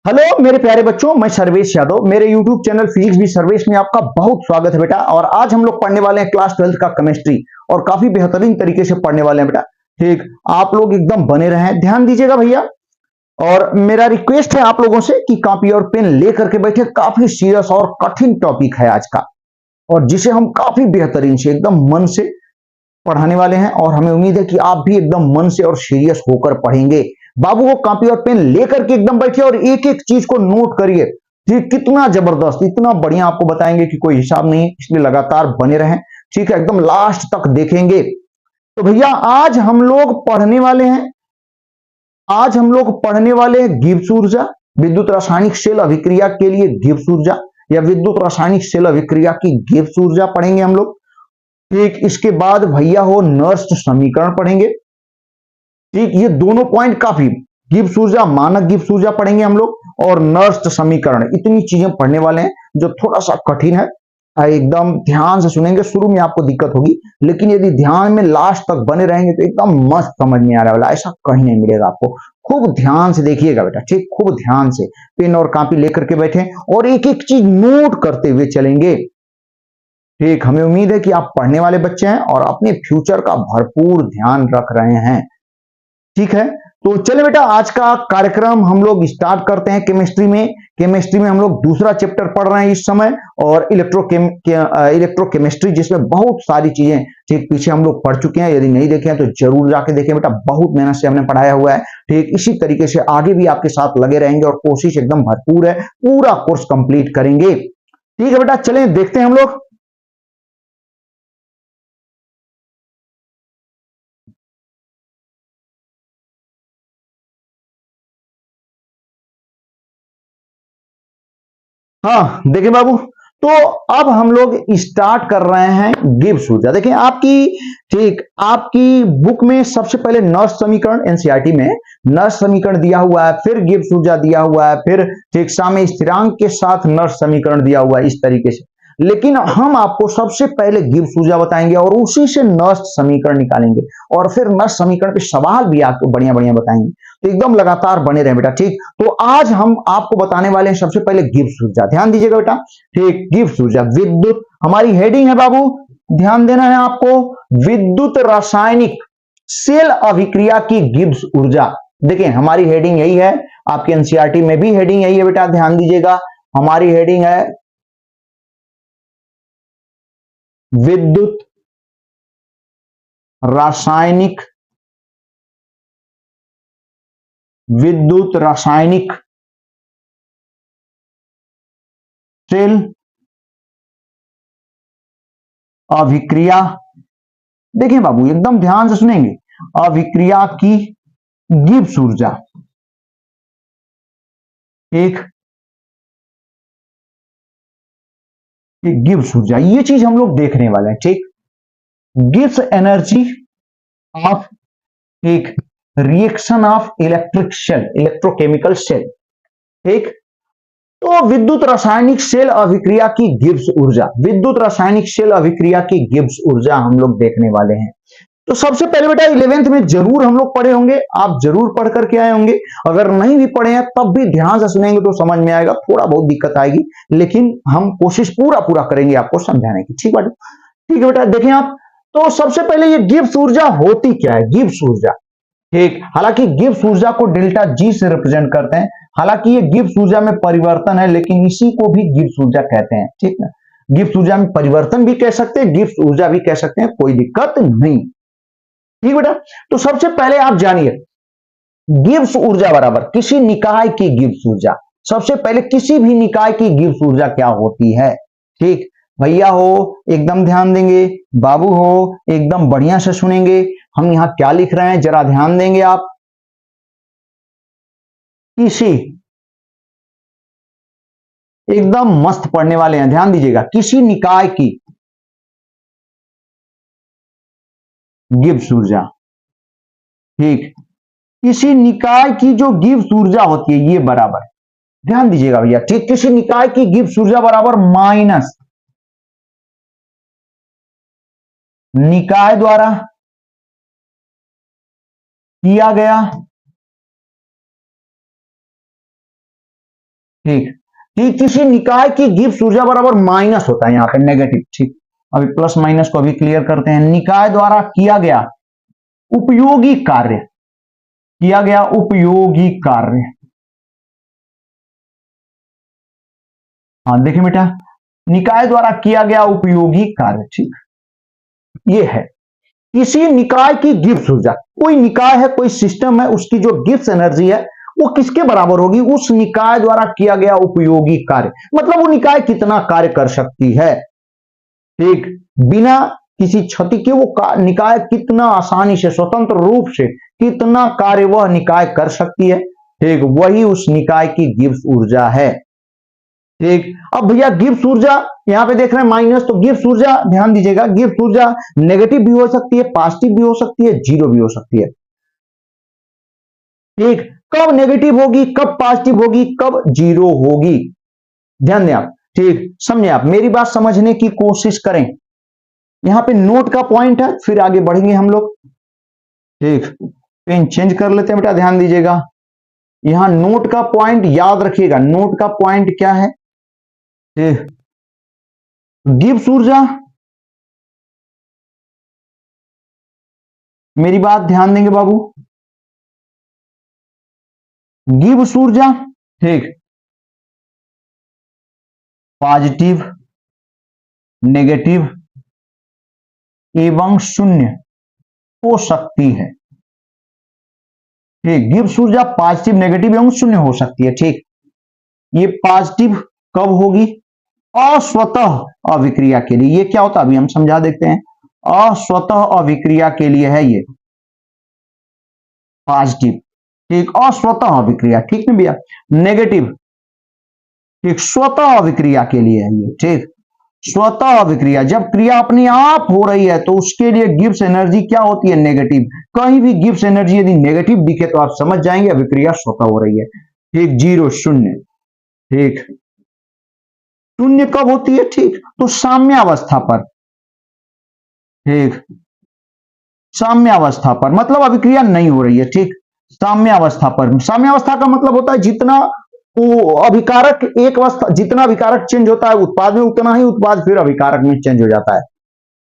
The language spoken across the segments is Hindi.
हेलो मेरे प्यारे बच्चों, मैं सर्वेश यादव। मेरे YouTube चैनल फिजिक्स भी सर्वेश में आपका बहुत स्वागत है बेटा। और आज हम लोग पढ़ने वाले हैं क्लास 12 का केमिस्ट्री और काफी बेहतरीन तरीके से पढ़ने वाले हैं बेटा। ठीक, आप लोग एकदम बने रहें, ध्यान दीजिएगा भैया। और मेरा रिक्वेस्ट है आप लोगों से कि कॉपी और पेन लेकर के बैठे। काफी सीरियस और कठिन टॉपिक है आज का, और जिसे हम काफी बेहतरीन से एकदम मन से पढ़ाने वाले हैं। और हमें उम्मीद है कि आप भी एकदम मन से और सीरियस होकर पढ़ेंगे। बाबू को कॉपी और पेन लेकर के एकदम बैठिए और एक एक चीज को नोट करिए। ठीक, कितना जबरदस्त, इतना बढ़िया आपको बताएंगे कि कोई हिसाब नहीं, इसलिए लगातार बने रहें। ठीक है, एकदम लास्ट तक देखेंगे। तो भैया आज हम लोग पढ़ने वाले हैं गिब्स ऊर्जा, विद्युत रासायनिक सेल अभिक्रिया के लिए गिब्स ऊर्जा, या विद्युत रासायनिक सेल अभिक्रिया की गिब्स ऊर्जा पढ़ेंगे हम लोग। ठीक, इसके बाद भैया हो नर्स्ट समीकरण पढ़ेंगे। ठीक, ये दोनों पॉइंट काफी, गिब्स ऊर्जा, मानक गिब्स ऊर्जा पढ़ेंगे हम लोग, और नर्स्ट समीकरण, इतनी चीजें पढ़ने वाले हैं जो थोड़ा सा कठिन है। एकदम ध्यान से सुनेंगे, शुरू में आपको दिक्कत होगी, लेकिन यदि ध्यान में लास्ट तक बने रहेंगे तो एकदम मस्त समझ में आने वाला, ऐसा कहीं नहीं मिलेगा आपको। खूब ध्यान से देखिएगा बेटा। ठीक, खूब ध्यान से पेन और कॉपी लेकर के बैठे और एक एक चीज नोट करते हुए चलेंगे। ठीक, हमें उम्मीद है कि आप पढ़ने वाले बच्चे हैं और अपने फ्यूचर का भरपूर ध्यान रख रहे हैं। ठीक है, तो चले बेटा, आज का कार्यक्रम हम लोग स्टार्ट करते हैं। केमिस्ट्री में हम लोग दूसरा चैप्टर पढ़ रहे हैं इस समय, और इलेक्ट्रोकेमिस्ट्री, जिसमें बहुत सारी चीजें ठीक पीछे हम लोग पढ़ चुके हैं। यदि नहीं देखे हैं तो जरूर जाके देखें बेटा, बहुत मेहनत से हमने पढ़ाया हुआ है। ठीक, इसी तरीके से आगे भी आपके साथ लगे रहेंगे और कोशिश एकदम भरपूर है, पूरा कोर्स कंप्लीट करेंगे। ठीक है बेटा, चलें देखते हैं हम लोग। हाँ देखिए बाबू, तो अब हम लोग स्टार्ट कर रहे हैं गिब्स ऊर्जा। देखिए आपकी बुक में सबसे पहले नर्स समीकरण, एनसीईआरटी में नर्स समीकरण दिया हुआ है, फिर गिब्स ऊर्जा दिया हुआ है, फिर ठीक समय स्थिरांक के साथ नर्स समीकरण दिया हुआ है, इस तरीके से। लेकिन हम आपको सबसे पहले गिब्स ऊर्जा बताएंगे और उसी से नर्स समीकरण निकालेंगे, और फिर नर्स समीकरण पे सवाल भी आपको बढ़िया बढ़िया बताएंगे। तो एकदम लगातार बने रहे बेटा। ठीक, तो आज हम आपको बताने वाले हैं सबसे पहले गिब्स ऊर्जा। ध्यान दीजिएगा बेटा। ठीक, गिब्स ऊर्जा, विद्युत, हमारी हेडिंग है बाबू, ध्यान देना है आपको, विद्युत रासायनिक सेल अभिक्रिया की गिब्स ऊर्जा। देखिए हमारी हेडिंग यही है, आपके एनसीईआरटी में भी हेडिंग यही है बेटा, ध्यान दीजिएगा। हमारी हेडिंग है विद्युत रासायनिक विद्युत रासायनिक सेल अभिक्रिया। देखिए बाबू, एकदम ध्यान से सुनेंगे, अभिक्रिया की गिब्स ऊर्जा। एक गिब्स ऊर्जा, ये चीज हम लोग देखने वाले हैं। ठीक, गिब्स एनर्जी ऑफ एक reaction of electric cell, electrochemical cell. ठीक, तो विद्युत रासायनिक सेल अभिक्रिया की गिब्स ऊर्जा, विद्युत रासायनिक सेल अभिक्रिया की गिब्स ऊर्जा हम लोग देखने वाले हैं। तो सबसे पहले बेटा 11th में जरूर हम लोग पढ़े होंगे, आप जरूर पढ़ करके आए होंगे। अगर नहीं भी पढ़े हैं तब भी ध्यान से सुनेंगे तो समझ में आएगा, थोड़ा बहुत दिक्कत आएगी, लेकिन हम कोशिश पूरा पूरा करेंगे आपको समझाने की। ठीक बात, ठीक है बेटा। देखें आप, तो सबसे पहले ये गिब्स ऊर्जा होती क्या है, गिब्स ऊर्जा। ठीक, हालांकि गिब्स ऊर्जा को डेल्टा जी से रिप्रेजेंट करते हैं। हालांकि ये गिब्स ऊर्जा में परिवर्तन है, लेकिन इसी को भी गिब्स ऊर्जा कहते हैं। ठीक ना, गिब्स ऊर्जा में परिवर्तन भी कह सकते हैं, गिब्स ऊर्जा भी कह सकते हैं, कोई दिक्कत नहीं। ठीक बेटा, तो सबसे पहले आप जानिए, गिब्स ऊर्जा बराबर किसी निकाय की गिब्स ऊर्जा। सबसे पहले किसी भी निकाय की गिब्स ऊर्जा क्या होती है। ठीक, भैया हो एकदम ध्यान देंगे, बाबू हो एकदम बढ़िया से सुनेंगे। हम यहां क्या लिख रहे हैं जरा ध्यान देंगे आप। किसी, एकदम मस्त पढ़ने वाले हैं, ध्यान दीजिएगा, किसी निकाय की गिब्स ऊर्जा। ठीक, किसी निकाय की जो गिब्स ऊर्जा होती है ये बराबर, ध्यान दीजिएगा भैया। ठीक, किसी निकाय की गिब्स ऊर्जा बराबर माइनस निकाय द्वारा किया गया ठीक, कि किसी निकाय की गिब्स ऊर्जा बराबर माइनस होता है यहाँ पे नेगेटिव। ठीक, अभी प्लस माइनस को अभी क्लियर करते हैं। निकाय द्वारा किया गया उपयोगी कार्य, किया गया उपयोगी कार्य, हाँ देखिए बेटा, निकाय द्वारा किया गया उपयोगी कार्य, ठीक, ये है किसी निकाय की गिब्स ऊर्जा। कोई निकाय है, कोई सिस्टम है, उसकी जो गिब्स एनर्जी है वो किसके बराबर होगी? उस निकाय द्वारा किया गया उपयोगी कार्य, मतलब वो निकाय कितना कार्य कर सकती है। ठीक, बिना किसी क्षति के वो निकाय कितना आसानी से, स्वतंत्र रूप से कितना कार्य वह निकाय कर सकती है। ठीक, वही उस निकाय की गिब्स ऊर्जा है। ठीक, अब भैया गिब्स ऊर्जा यहां पे देख रहे हैं माइनस, तो गिब्स ऊर्जा ध्यान दीजिएगा, गिब्स ऊर्जा नेगेटिव भी हो सकती है, पॉजिटिव भी हो सकती है, जीरो भी हो सकती है। ठीक, कब नेगेटिव होगी, कब पॉजिटिव होगी, कब जीरो होगी, ध्यान दें आप। ठीक, समझे आप, मेरी बात समझने की कोशिश करें। यहां पे नोट का पॉइंट है, फिर आगे बढ़ेंगे हम लोग। ठीक, पेन चेंज कर लेते हैं बेटा, ध्यान दीजिएगा। यहां नोट का पॉइंट याद रखिएगा, नोट का पॉइंट क्या है? ठीक, गिब्स ऊर्जा, मेरी बात ध्यान देंगे बाबू, गिब्स ऊर्जा, ठीक, पॉजिटिव, नेगेटिव एवं शून्य हो सकती है। ठीक, गिब्स ऊर्जा पॉजिटिव, नेगेटिव एवं शून्य हो सकती है। ठीक, ये पॉजिटिव कब होगी? अस्वतः अभिक्रिया के लिए। ये क्या होता है अभी हम समझा देते हैं। अस्वतः अभिक्रिया के लिए है ये पॉजिटिव। ठीक, अस्वतः अभिक्रिया, ठीक है भैया। नेगेटिव, ठीक, स्वतः अभिक्रिया के लिए है ये। ठीक, स्वतः अभिक्रिया, जब क्रिया अपने आप हो रही है तो उसके लिए गिब्स एनर्जी क्या होती है? नेगेटिव। कहीं भी गिब्स एनर्जी यदि नेगेटिव दिखे तो आप समझ जाएंगे अभिक्रिया स्वतः हो रही है। ठीक, जीरो, शून्य। ठीक, शून्य कब होती है? ठीक, तो साम्यावस्था पर। ठीक, साम्यावस्था पर मतलब अभिक्रिया नहीं हो रही है। ठीक, साम्यावस्था पर, साम्यावस्था का मतलब होता है जितना वो अभिकारक, एक अवस्था जितना अभिकारक चेंज होता है उत्पाद में, उतना ही उत्पाद फिर अभिकारक में चेंज हो जाता है,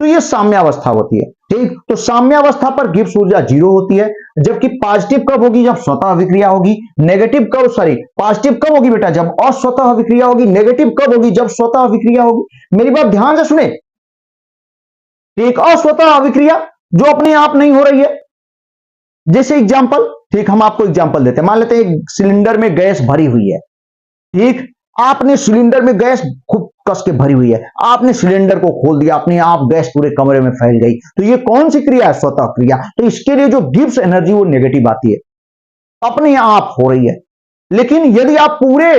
तो ये साम्यावस्था होती है। ठीक, तो साम्यावस्था पर गिब्स ऊर्जा जीरो होती है। जबकि पॉजिटिव कब होगी? जब स्वतः अभिक्रिया होगी। नेगेटिव कब, सॉरी, पॉजिटिव कब होगी बेटा? जब अस्वतः अभिक्रिया होगी। नेगेटिव कब होगी? जब स्वतः अभिक्रिया होगी। मेरी बात ध्यान से सुने। एक अस्वतः अभिक्रिया जो अपने आप नहीं हो रही है, जैसे एग्जांपल, ठीक, हम आपको एग्जांपल देते हैं। मान लेते हैं एक सिलेंडर में गैस भरी हुई है। ठीक, आपने सिलेंडर में गैस खूब कस के भरी हुई है, आपने सिलेंडर को खोल दिया, अपने आप गैस पूरे कमरे में फैल गई, तो ये कौन सी क्रिया है? स्वतः क्रिया। तो इसके लिए जो गिब्स एनर्जी वो नेगेटिव आती है, अपने आप हो रही है। लेकिन यदि आप पूरे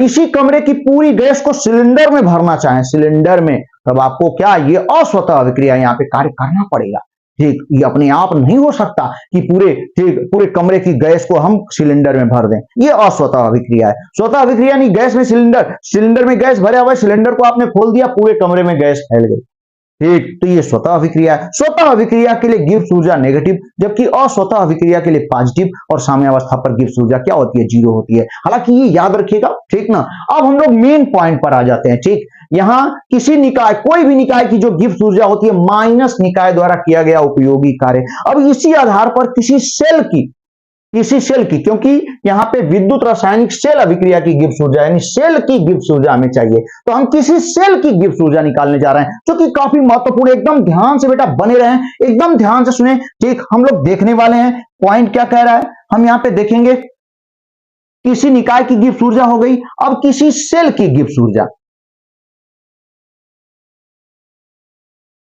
इसी कमरे की पूरी गैस को सिलेंडर में भरना चाहें, सिलेंडर में, तब आपको क्या, ये अस्वतः अभिक्रिया यहां पे कार्य करना पड़ेगा। ठीक, ये अपने आप नहीं हो सकता कि पूरे, ठीक, पूरे कमरे की गैस को हम सिलेंडर में भर दें, ये अस्वतः अभिक्रिया है। स्वतः अभिक्रिया नहीं, गैस में सिलेंडर, सिलेंडर में गैस भरा हुआ है, सिलेंडर को आपने खोल दिया, पूरे कमरे में गैस फैल गई। ठीक, तो ये स्वतः अभिक्रिया है। स्वतः अभिक्रिया के लिए गिब्स ऊर्जा नेगेटिव, जबकि अस्वतः अभिक्रिया के लिए पॉजिटिव, और साम्यावस्था पर गिब्स ऊर्जा क्या होती है? जीरो होती है। हालांकि ये याद रखिएगा, ठीक ना। अब हम लोग मेन पॉइंट पर आ जाते हैं। ठीक, यहां किसी निकाय, कोई भी निकाय की जो गिब्स ऊर्जा होती है माइनस निकाय द्वारा किया गया उपयोगी कार्य। अब इसी आधार पर किसी सेल की, क्योंकि यहां पे विद्युत रासायनिक सेल अभिक्रिया की गिब्स ऊर्जा, यानी सेल की गिब्स ऊर्जा हमें चाहिए, तो हम किसी सेल की गिब्स ऊर्जा निकालने जा रहे हैं, जो कि काफी महत्वपूर्ण। एकदम ध्यान से बेटा बने रहें, एकदम ध्यान से सुने। ठीक, हम लोग देखने वाले हैं पॉइंट क्या कह रहा है, हम यहां पे देखेंगे किसी निकाय की गिब्स ऊर्जा हो गई। अब किसी सेल की गिब्स ऊर्जा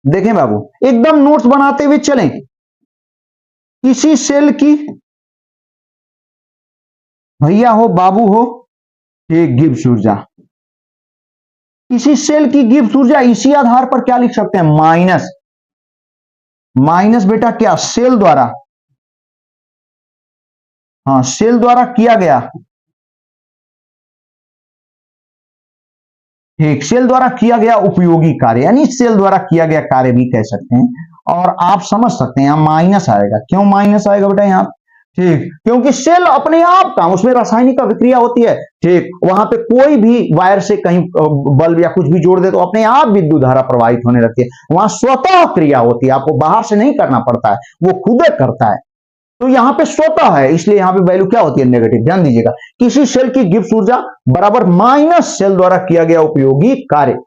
देखें बाबू, एकदम नोट्स बनाते हुए चलें। किसी सेल की, भैया हो बाबू हो, एक गिब्स ऊर्जा, किसी सेल की गिब्स ऊर्जा इसी आधार पर क्या लिख सकते हैं? माइनस, माइनस बेटा क्या? सेल द्वारा, हाँ, सेल द्वारा किया गया, एक सेल द्वारा किया गया उपयोगी कार्य, यानी सेल द्वारा किया गया कार्य भी कह सकते हैं। और आप समझ सकते हैं यहां माइनस आएगा। क्यों माइनस आएगा बेटा? यहां ठीक, क्योंकि सेल अपने आप काम, उसमें रासायनिक अभिक्रिया होती है। ठीक, वहां पे कोई भी वायर से कहीं बल्ब या कुछ भी जोड़ दे तो अपने आप विद्युत धारा प्रवाहित होने लगती है। वहां स्वतः क्रिया होती है, आपको बाहर से नहीं करना पड़ता है, वो खुद करता है। तो यहाँ पे स्वतः है, इसलिए यहाँ पे वैल्यू क्या होती है, नेगेटिव। ध्यान दीजिएगा, किसी सेल की गिब्स ऊर्जा बराबर माइनस सेल द्वारा किया गया उपयोगी कार्य,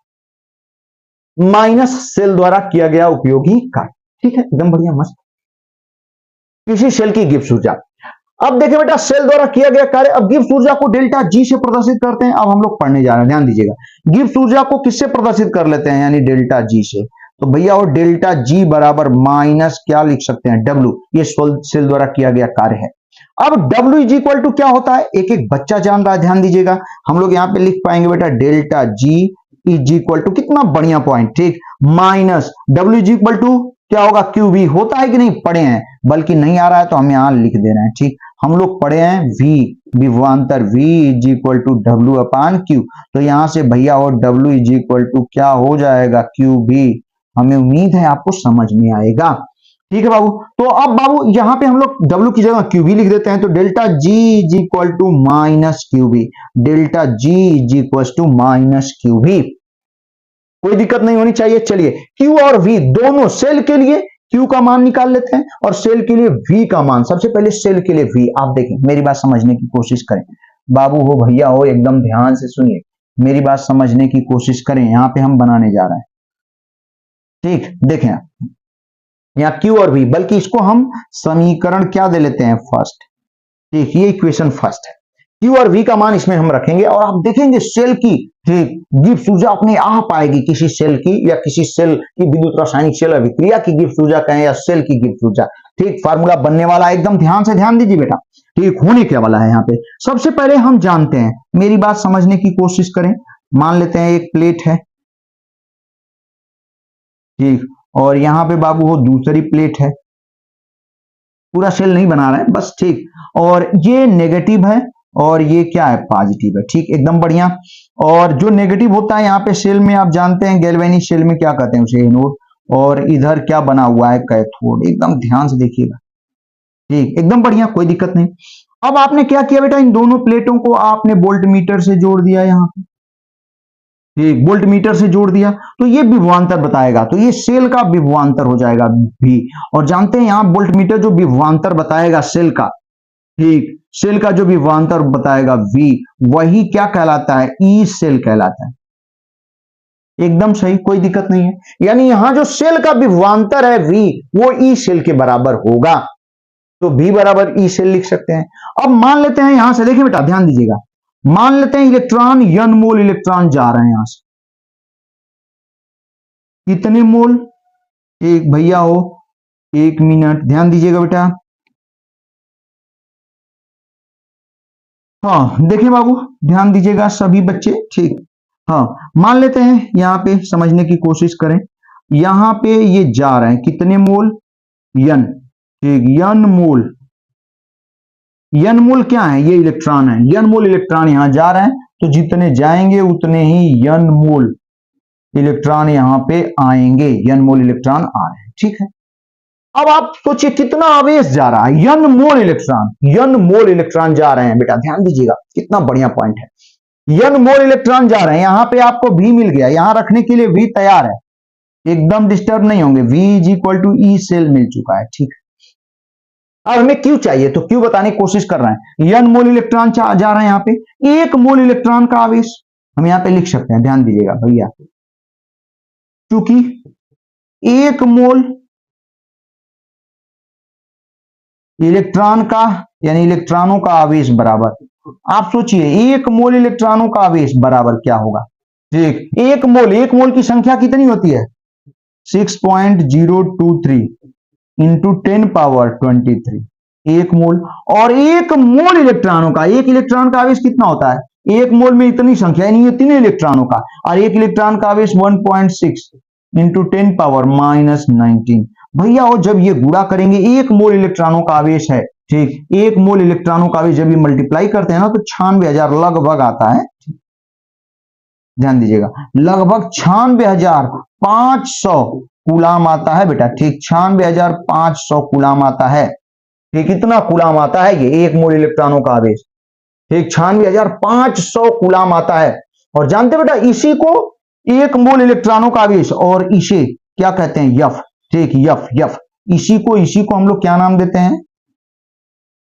माइनस सेल द्वारा किया गया उपयोगी कार्य। ठीक है, एकदम बढ़िया, मस्त। किसी सेल की गिब्स ऊर्जा, अब देखिए बेटा, सेल द्वारा किया गया कार्य। अब गिब्स ऊर्जा को डेल्टा जी से प्रदर्शित करते हैं। अब हम लोग पढ़ने जा रहे हैं, ध्यान दीजिएगा। गिब्स ऊर्जा को किससे प्रदर्शित कर लेते हैं, यानी डेल्टा जी से। तो भैया वो डेल्टा जी बराबर माइनस क्या लिख सकते हैं, डब्ल्यू, ये सेल द्वारा किया गया कार्य है। अब डब्ल्यू इज इक्वल टू क्या होता है, एक एक बच्चा जान रहा है, ध्यान दीजिएगा। हम लोग यहाँ पे लिख पाएंगे बेटा, delta G is equal to, कितना बढ़िया पॉइंट, ठीक, minus W is equal to क्या होगा, क्यू वी। होता है कि नहीं, पढ़े हैं, बल्कि नहीं आ रहा है तो हम यहां लिख दे रहे हैं। ठीक, हम लोग पढ़े हैं वी, विभवांतर V is equal to W upon Q. तो यहां से भैया और डब्ल्यू इज इक्वल टू क्या हो जाएगा, क्यू बी। हमें उम्मीद है आपको समझ में आएगा। ठीक है बाबू। तो अब बाबू यहाँ पे हम लोग डब्ल्यू की जगह क्यू बी लिख देते हैं। तो delta G is equal to minus Q V, delta G is equal to minus Q V. कोई दिक्कत नहीं होनी चाहिए। चलिए, क्यू और वी दोनों सेल के लिए क्यू का मान निकाल लेते हैं और सेल के लिए वी का मान। सबसे पहले सेल के लिए वी, आप देखें, मेरी बात समझने की कोशिश करें। बाबू हो, भैया हो, एकदम ध्यान से सुनिए, मेरी बात समझने की कोशिश करें। यहां पे हम बनाने जा रहे हैं, ठीक, देखें यहाँ क्यू और वी, बल्कि इसको हम समीकरण क्या दे लेते हैं, फर्स्ट। ठीक, ये इक्वेशन फर्स्ट है। क्यू और वी का मान इसमें हम रखेंगे और आप देखेंगे सेल की, ठीक, गिब्स ऊर्जा अपने आप आएगी। किसी सेल की या किसी सेल की विद्युत रासायनिक सेल अभिक्रिया की गिब्स ऊर्जा कहें या सेल की गिब्स ऊर्जा, ठीक, फार्मूला बनने वाला है। एकदम ध्यान से ध्यान दीजिए बेटा, ठीक, होने क्या वाला है यहाँ पे। सबसे पहले हम जानते हैं, मेरी बात समझने की कोशिश करें। मान लेते हैं एक प्लेट है, ठीक, और यहां पे बाबू वो दूसरी प्लेट है। पूरा सेल नहीं बना रहे हैं बस, ठीक, और ये नेगेटिव है और ये क्या है, पॉजिटिव है। ठीक, एकदम बढ़िया। और जो नेगेटिव होता है यहाँ पे सेल में, आप जानते हैं गैल्वेनिक सेल में क्या कहते हैं उसे, एनोड, और इधर क्या बना हुआ है, कैथोड। एकदम ध्यान से देखिएगा, ठीक, एकदम बढ़िया, कोई दिक्कत नहीं। अब आपने क्या किया बेटा, इन दोनों प्लेटों को आपने वोल्ट मीटर से जोड़ दिया यहाँ पे, ठीक, वोल्ट मीटर से जोड़ दिया तो ये विभवांतर बताएगा। तो ये सेल का विभवांतर हो जाएगा भी। और जानते हैं यहाँ वोल्ट मीटर जो विभवांतर बताएगा सेल का, ठीक, सेल का जो विभवांतर बताएगा V, वही क्या कहलाता है, ई सेल कहलाता है। एकदम सही, कोई दिक्कत नहीं है। यानी यहां जो सेल का विभवांतर है V, वो ई सेल के बराबर होगा। तो V बराबर ई सेल लिख सकते हैं। अब मान लेते हैं यहां से, देखिए बेटा ध्यान दीजिएगा, मान लेते हैं इलेक्ट्रॉन n मोल इलेक्ट्रॉन जा रहे हैं यहां से। कितने मोल, एक भैया हो, एक मिनट ध्यान दीजिएगा बेटा। हाँ देखिए बाबू, ध्यान दीजिएगा सभी बच्चे, ठीक, हाँ, मान लेते हैं यहाँ पे समझने की कोशिश करें। यहाँ पे ये जा रहे हैं कितने मोल, यन, ठीक, यन मोल। यन मोल क्या है, ये इलेक्ट्रॉन है। यन मोल इलेक्ट्रॉन यहाँ जा रहे हैं, तो जितने जाएंगे उतने ही यन मोल इलेक्ट्रॉन यहाँ पे आएंगे। यन मोल इलेक्ट्रॉन आ रहे हैं, ठीक है। अब आप सोचिए कितना आवेश जा रहा है, यन मोल इलेक्ट्रॉन, यन मोल इलेक्ट्रॉन जा रहे हैं। बेटा ध्यान दीजिएगा, कितना बढ़िया पॉइंट है, यन मोल इलेक्ट्रॉन जा रहे हैं। यहां पे आपको V मिल गया, यहां रखने के लिए V तैयार है, एकदम डिस्टर्ब नहीं होंगे। V is equal to E cell मिल चुका है, ठीक। अब हमें Q चाहिए, तो Q बताने की कोशिश कर रहे हैं। यन मोल इलेक्ट्रॉन जा रहे हैं, यहाँ पे 1 मोल इलेक्ट्रॉन का आवेश हम यहाँ पे लिख सकते हैं। ध्यान दीजिएगा भैया, क्योंकि 1 मोल इलेक्ट्रॉन का, यानी इलेक्ट्रॉनों का आवेश बराबर, आप सोचिए 1 मोल इलेक्ट्रॉनों का आवेश बराबर क्या होगा, ठीक, 1 मोल की संख्या कितनी होती है, 6.023 इंटू 10 पावर 23, 1 मोल। और 1 मोल इलेक्ट्रॉनों का, एक इलेक्ट्रॉन का आवेश कितना होता है, 1 मोल में इतनी संख्या, यानी इतने इलेक्ट्रॉनों का, और 1 इलेक्ट्रॉन का आवेश 1.6 इंटू 10 पावर -19। भैया वो जब ये गुणा करेंगे, 1 मोल इलेक्ट्रॉनों का आवेश है, ठीक, 1 मोल इलेक्ट्रॉनों का आवेश जब ये मल्टीप्लाई करते हैं ना, तो 96,000 लगभग आता है। ध्यान दीजिएगा, लगभग 96,500 कूलाम आता है बेटा, ठीक, 96,500 कूलाम आता है। ठीक, कितना कूलाम आता है ये 1 मोल इलेक्ट्रॉनों का आवेश, ठीक 96,500 कूलाम आता है। और जानते बेटा इसी को 1 मोल इलेक्ट्रॉनों का आवेश, और इसे क्या कहते हैं, यफ, ठीक यफ, यफ, इसी को हम लोग क्या नाम देते हैं,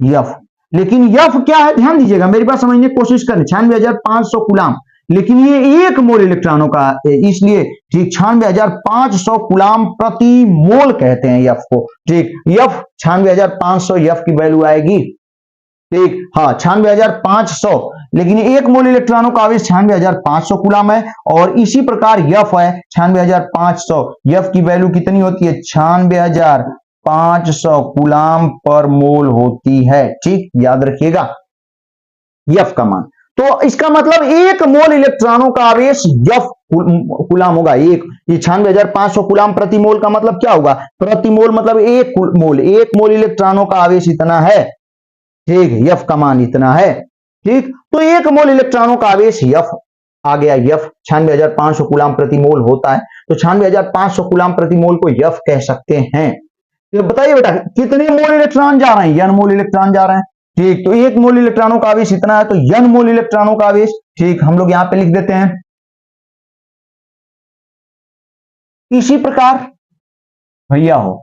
यफ। लेकिन यफ क्या है, ध्यान दीजिएगा, मेरी बात समझने की कोशिश करें, 96,500 कूलाम, लेकिन ये 1 मोल इलेक्ट्रॉनों का, इसलिए ठीक 96,500 कूलाम प्रति मोल कहते हैं यफ को, ठीक। यफ 96,500 यफ की वैल्यू आएगी, ठीक, हाँ 96,500, लेकिन 1 मोल इलेक्ट्रॉनों का आवेश 96,500 कूलाम है, और इसी प्रकार यफ है 96,500, यफ की वैल्यू कितनी होती है, 96,500 कूलाम पर मोल होती है, ठीक, याद रखिएगा यफ का मान। तो इसका मतलब 1 मोल इलेक्ट्रॉनों का आवेश यफ कूलाम होगा, एक, ये 96,500 कूलाम प्रति मोल का मतलब क्या होगा, प्रति मोल मतलब 1 मोल, 1 मोल इलेक्ट्रॉनों का आवेश इतना है, ठीक, यफ का मान इतना है, ठीक। तो 1 मोल इलेक्ट्रॉनों का आवेश यफ आ गया, यफ 96,500 कूलाम प्रति मोल होता है, तो 96,500 कूलाम प्रति मोल को यफ कह सकते हैं। तो बताइए बेटा कितने मोल इलेक्ट्रॉन जा रहे हैं, n मोल इलेक्ट्रॉन जा रहे हैं, ठीक। तो 1 मोल इलेक्ट्रॉनों का आवेश इतना है, तो n मोल इलेक्ट्रॉनों का आवेश, ठीक, हम लोग यहां पे लिख देते हैं। इसी प्रकार भैया हो,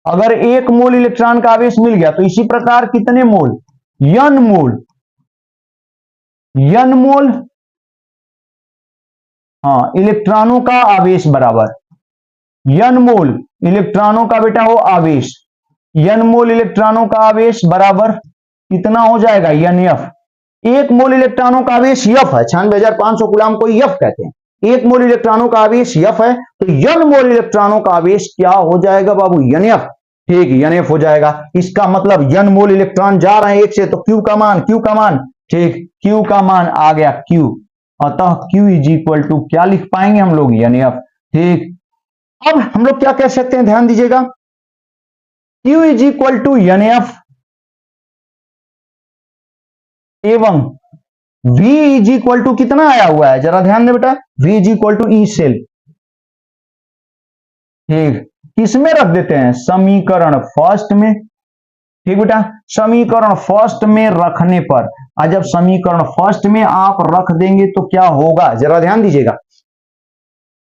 अगर 1 मोल इलेक्ट्रॉन का आवेश मिल गया, तो इसी प्रकार कितने मोल, n मोल, n मोल, हाँ इलेक्ट्रॉनों का आवेश बराबर n मोल इलेक्ट्रॉनों का बेटा हो आवेश, n मोल इलेक्ट्रॉनों का आवेश बराबर कितना हो जाएगा, NF। 1 मोल इलेक्ट्रॉनों का आवेश यफ है, 96,500 कूलाम को यफ कहते हैं, 1 मोल इलेक्ट्रॉनों का आवेश यफ है, तो n मोल इलेक्ट्रॉनों का आवेश क्या हो जाएगा बाबू, NF, ठीक, NF हो जाएगा। इसका मतलब n मोल इलेक्ट्रॉन जा रहे हैं एक से, तो Q का मान, ठीक, Q का मान आ गया Q, अतः Q इज इक्वल टू क्या लिख पाएंगे हम लोग, NF, ठीक। अब हम लोग क्या कह सकते हैं, ध्यान दीजिएगा, Q is equal to NF एवं V इज इक्वल टू कितना आया हुआ है, जरा ध्यान दे बेटा, V is equal to E cell, ठीक, किसमें रख देते हैं, समीकरण फर्स्ट में, ठीक बेटा, समीकरण फर्स्ट में रखने पर, जब समीकरण फर्स्ट में आप रख देंगे तो क्या होगा, जरा ध्यान दीजिएगा,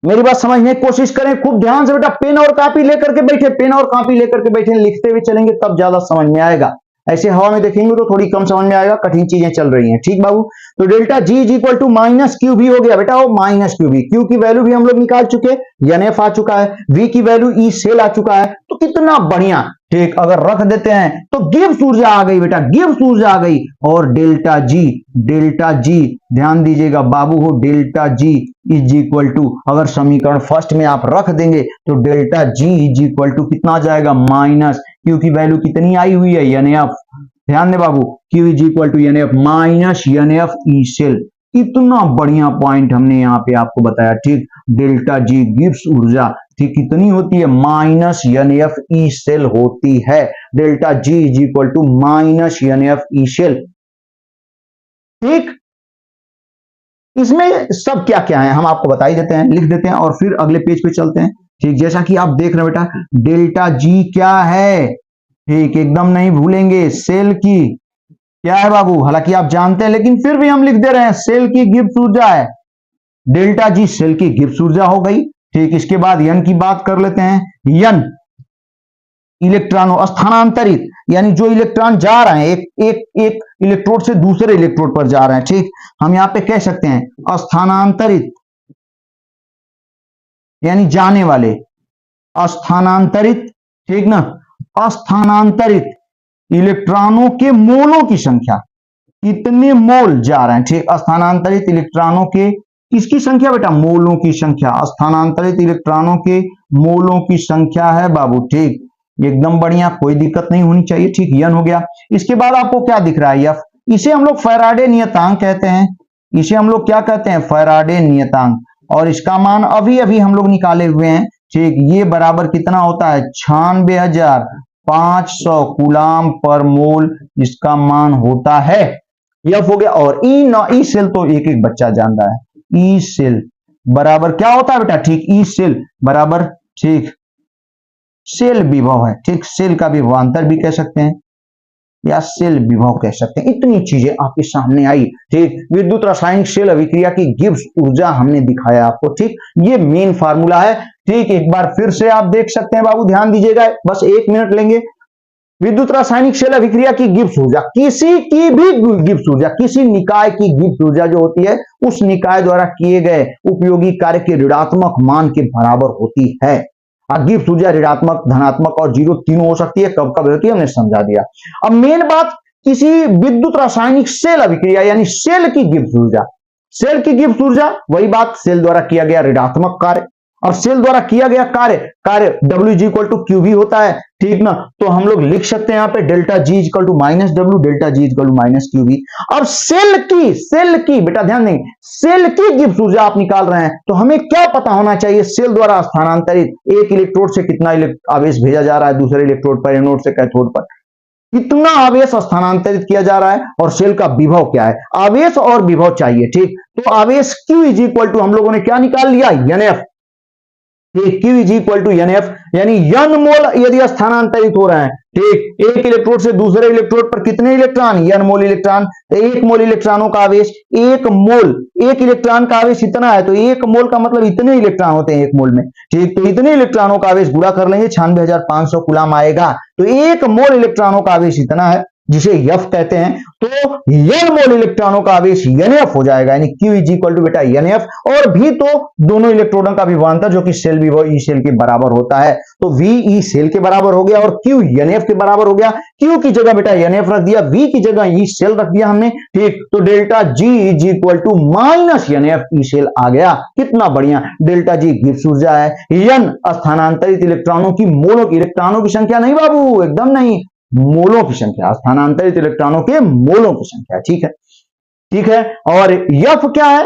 मेरी बात समझने की कोशिश करें खूब ध्यान से बेटा, पेन और कॉपी लेकर के बैठे, पेन और कॉपी लेकर के बैठे, लिखते हुए चलेंगे तब ज्यादा समझ में आएगा, ऐसे हवा में देखेंगे तो थोड़ी कम समझ में आएगा, कठिन चीजें चल रही हैं, ठीक बाबू। तो delta G is equal to minus Q V हो गया बेटा, वो माइनस क्यू भी, क्यू की वैल्यू भी हम लोग निकाल चुके, NF आ चुका है, V की वैल्यू ई सेल आ चुका है, तो कितना बढ़िया, ठीक। अगर रख देते हैं तो गिब्स ऊर्जा आ गई बेटा, गिब्स ऊर्जा आ गई, और डेल्टा जी ध्यान दीजिएगा बाबू हो, delta G is equal to, अगर समीकरण फर्स्ट में आप रख देंगे तो delta G is equal to कितना आ जाएगा, माइनस क्यू की वैल्यू कितनी आई हुई है, NF, ध्यान दे बाबू, Q is equal to NF minus NF E cell. इतना बढ़िया पॉइंट हमने यहाँ पे आपको बताया, ठीक। डेल्टा जी गिब्स ऊर्जा, ठीक, कितनी होती है, माइनस NF ई सेल होती है, delta G is equal to minus NF E cell, ठीक। इसमें सब क्या क्या है हम आपको बता ही देते हैं, लिख देते हैं और फिर अगले पेज पे चलते हैं, ठीक। जैसा कि आप देख रहे हैं बेटा, डेल्टा जी क्या है, ठीक, एकदम नहीं भूलेंगे, सेल की क्या है बाबू, हालांकि आप जानते हैं लेकिन फिर भी हम लिख दे रहे हैं, सेल की गिब्स ऊर्जा है, डेल्टा जी सेल की गिब्स ऊर्जा हो गई, ठीक। इसके बाद n की बात कर लेते हैं, n इलेक्ट्रॉनों स्थानांतरित, यानी जो इलेक्ट्रॉन जा रहे हैं एक इलेक्ट्रोड से दूसरे इलेक्ट्रोड पर जा रहे हैं, ठीक। हम यहां पे कह सकते हैं स्थानांतरित, यानी जाने वाले, स्थानांतरित, ठीक ना, स्थानांतरित इलेक्ट्रॉनों के मोलों की संख्या, कितने मोल जा रहे हैं, ठीक। स्थानांतरित इलेक्ट्रॉनों के किसकी संख्या बेटा, मोलों की संख्या, स्थानांतरित इलेक्ट्रॉनों के मोलों की संख्या है बाबू, ठीक, एकदम बढ़िया, कोई दिक्कत नहीं होनी चाहिए, ठीक, n हो गया। इसके बाद आपको क्या दिख रहा है, F, इसे हम लोग फैराडे नियतांक कहते हैं, इसे हम लोग क्या कहते हैं, फैराडे नियतांक, और इसका मान अभी अभी हम लोग निकाले हुए हैं, ठीक। ये बराबर कितना होता है, 96,500 कूलाम पर मोल इसका मान होता है, F हो गया। और ई सेल तो एक एक बच्चा जान रहा है, ई सेल बराबर क्या होता है बेटा, ठीक, ई सेल बराबर, ठीक, शेल विभव है, ठीक, शेल का विभवांतर भी कह सकते हैं या शेल विभव कह सकते हैं। इतनी चीजें आपके सामने आई, ठीक। विद्युत रासायनिक शेल अभिक्रिया की गिब्स ऊर्जा हमने दिखाया आपको, ठीक। ये मेन फार्मूला है, ठीक। एक बार फिर से आप देख सकते हैं बाबू, ध्यान दीजिएगा, बस 1 मिनट लेंगे। विद्युत रासायनिक शेल अभिक्रिया की गिब्स ऊर्जा, किसी की भी गिब्स ऊर्जा, किसी निकाय की गिब्स ऊर्जा जो होती है उस निकाय द्वारा किए गए उपयोगी कार्य के ऋणात्मक मान के बराबर होती है। गिब्स ऊर्जा ऋणात्मक, धनात्मक और 0 तीनों हो सकती है। कब कब होती है हमने समझा दिया। अब मेन बात, किसी विद्युत रासायनिक शेल अभिक्रिया यानी शेल की गिब्स ऊर्जा, शेल की गिब्स ऊर्जा वही बात, शेल द्वारा किया गया ऋणात्मक कार्य और शेल द्वारा किया गया कार्य W is equal to Q V होता है, ठीक ना। तो हम लोग लिख सकते हैं यहाँ पे delta G is equal to minus W, delta G is equal to minus Q V. अब सेल की बेटा ध्यान देंगे, सेल की गिब्स ऊर्जा आप निकाल रहे हैं तो हमें क्या पता होना चाहिए, सेल द्वारा स्थानांतरित एक इलेक्ट्रोड से कितना आवेश भेजा जा रहा है दूसरे इलेक्ट्रोड पर, एनोड से कैथोड पर, कितना आवेश स्थानांतरित किया जा रहा है और सेल का विभव क्या है। आवेश और विभव चाहिए, ठीक। तो आवेश Q इज इक्वल टू हम लोगों ने क्या निकाल लिया, NF, Q is equal to NF, यानी N मोल यदि स्थानांतरित हो रहे हैं, ठीक, एक इलेक्ट्रोड से दूसरे इलेक्ट्रोड पर कितने इलेक्ट्रॉन, N मोल इलेक्ट्रॉन। तो 1 मोल इलेक्ट्रॉनों का आवेश, 1 मोल, 1 इलेक्ट्रॉन का आवेश इतना है तो 1 मोल का मतलब इतने इलेक्ट्रॉन होते हैं 1 मोल में, ठीक। तो इतने इलेक्ट्रॉनों का आवेश गुणा कर लेंगे, 96,500 कूलम आएगा। तो 1 मोल इलेक्ट्रॉनों का आवेश इतना है जिसे F कहते हैं। तो N मोल इलेक्ट्रॉनों का आवेश NF हो जाएगा, यानी Q इज इक्वल टू बेटा NF, और भी तो दोनों इलेक्ट्रोडों का विभवांतर जो कि शेल विभव ई शेल के बराबर होता है। तो V ई शेल के बराबर हो गया और Q NF के बराबर हो गया। Q की जगह बेटा NF रख दिया, V की जगह ई शेल रख दिया हमने, ठीक। तो delta G is equal to minus NF E cell आ गया। कितना बढ़िया, डेल्टा G गिब्स ऊर्जा है, N स्थानांतरित इलेक्ट्रॉनों की मोलों की, इलेक्ट्रॉनों की संख्या नहीं बाबू, एकदम नहीं, मोलों की संख्या, स्थानांतरित इलेक्ट्रॉनों के मोलों की संख्या, ठीक है, ठीक है। और F क्या है,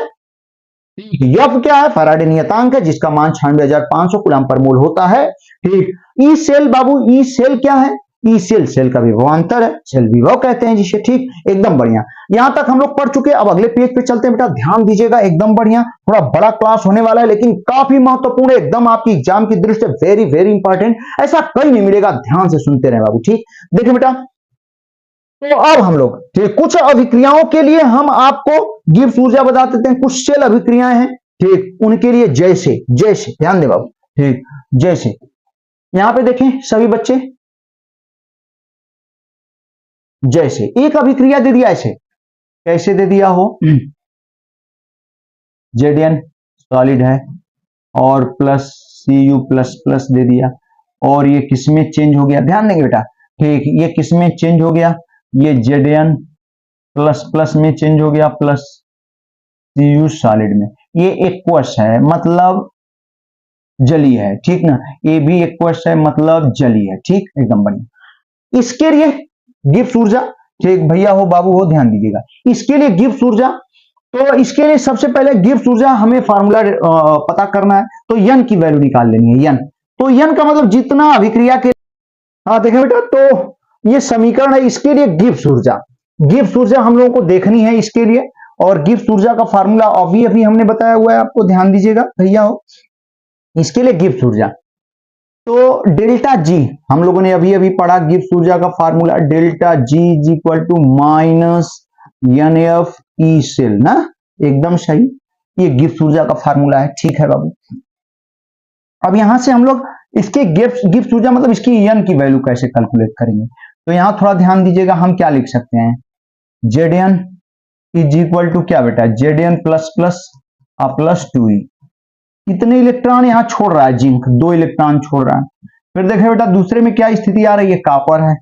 F क्या है, फैराडे नियतांक है जिसका मान 96,500 कूलम पर मोल होता है, ठीक। ई सेल बाबू, ई सेल क्या है, ई सेल सेल का विभवांतर है, सेल विभव कहते हैं जिसे, ठीक, एकदम बढ़िया। यहां तक हम लोग पढ़ चुके हैं। अब अगले पेज पे चलते हैं बेटा, ध्यान दीजिएगा, एकदम बढ़िया, थोड़ा बड़ा क्लास होने वाला है लेकिन काफी महत्वपूर्ण है, एकदम आपकी एग्जाम की दृष्टि से वेरी वेरी इंपॉर्टेंट, ऐसा कहीं नहीं मिलेगा, ध्यान से सुनते रहे बाबू, ठीक। देखिए बेटा, तो अब हम लोग, ठीक, कुछ अभिक्रियाओं के लिए हम आपको गिब्स ऊर्जा बता देते हैं, कुछ शेल अभिक्रियाएं हैं, ठीक, उनके लिए जैसे जैसे ध्यान दे बाबू, ठीक, जैसे यहां पे देखें सभी बच्चे, जैसे एक अभिक्रिया दे दिया, ऐसे कैसे दे दिया हो, Zn सॉलिड है और प्लस Cu प्लस प्लस दे दिया, और ये किसमें चेंज हो गया, ध्यान देंगे बेटा, ठीक, ये किसमें चेंज हो गया, ये Zn प्लस प्लस में चेंज हो गया, प्लस Cu सॉलिड में। ये एक्वस है मतलब जली है, ठीक ना, ये भी एक्वस है मतलब जली है, ठीक, एकदम बढ़िया। इसके लिए गिब्स ऊर्जा, ठीक, भैया हो बाबू हो ध्यान दीजिएगा, इसके लिए गिब्स ऊर्जा, तो इसके लिए सबसे पहले गिब्स ऊर्जा हमें फार्मूला पता करना है, तो N की वैल्यू निकाल लेनी है, N। तो N का मतलब जितना अभिक्रिया के, हाँ देखें बेटा, तो ये समीकरण है, इसके लिए गिब्स ऊर्जा हम लोगों को देखनी है इसके लिए, और गिब्स ऊर्जा का फार्मूला अभी अभी हमने बताया हुआ है आपको, ध्यान दीजिएगा भैया हो। इसके लिए गिब्स ऊर्जा, तो डेल्टा जी हम लोगों ने अभी अभी पढ़ा, गिब्स ऊर्जा का formula delta G is equal to minus NF E cell ना, एकदम सही, ये गिब्स ऊर्जा का फार्मूला है, ठीक है बाबू। अब यहां से हम लोग इसके गिब्स ऊर्जा मतलब इसकी N की वैल्यू कैसे कैलकुलेट करेंगे, तो यहां थोड़ा ध्यान दीजिएगा, हम क्या लिख सकते हैं, Zn इज इक्वल टू क्या बेटा, Zn plus plus plus 2e, कितने इलेक्ट्रॉन यहां छोड़ रहा है, जिंक 2 इलेक्ट्रॉन छोड़ रहा है। फिर देखें बेटा दूसरे में क्या स्थिति आ रही है, कॉपर है,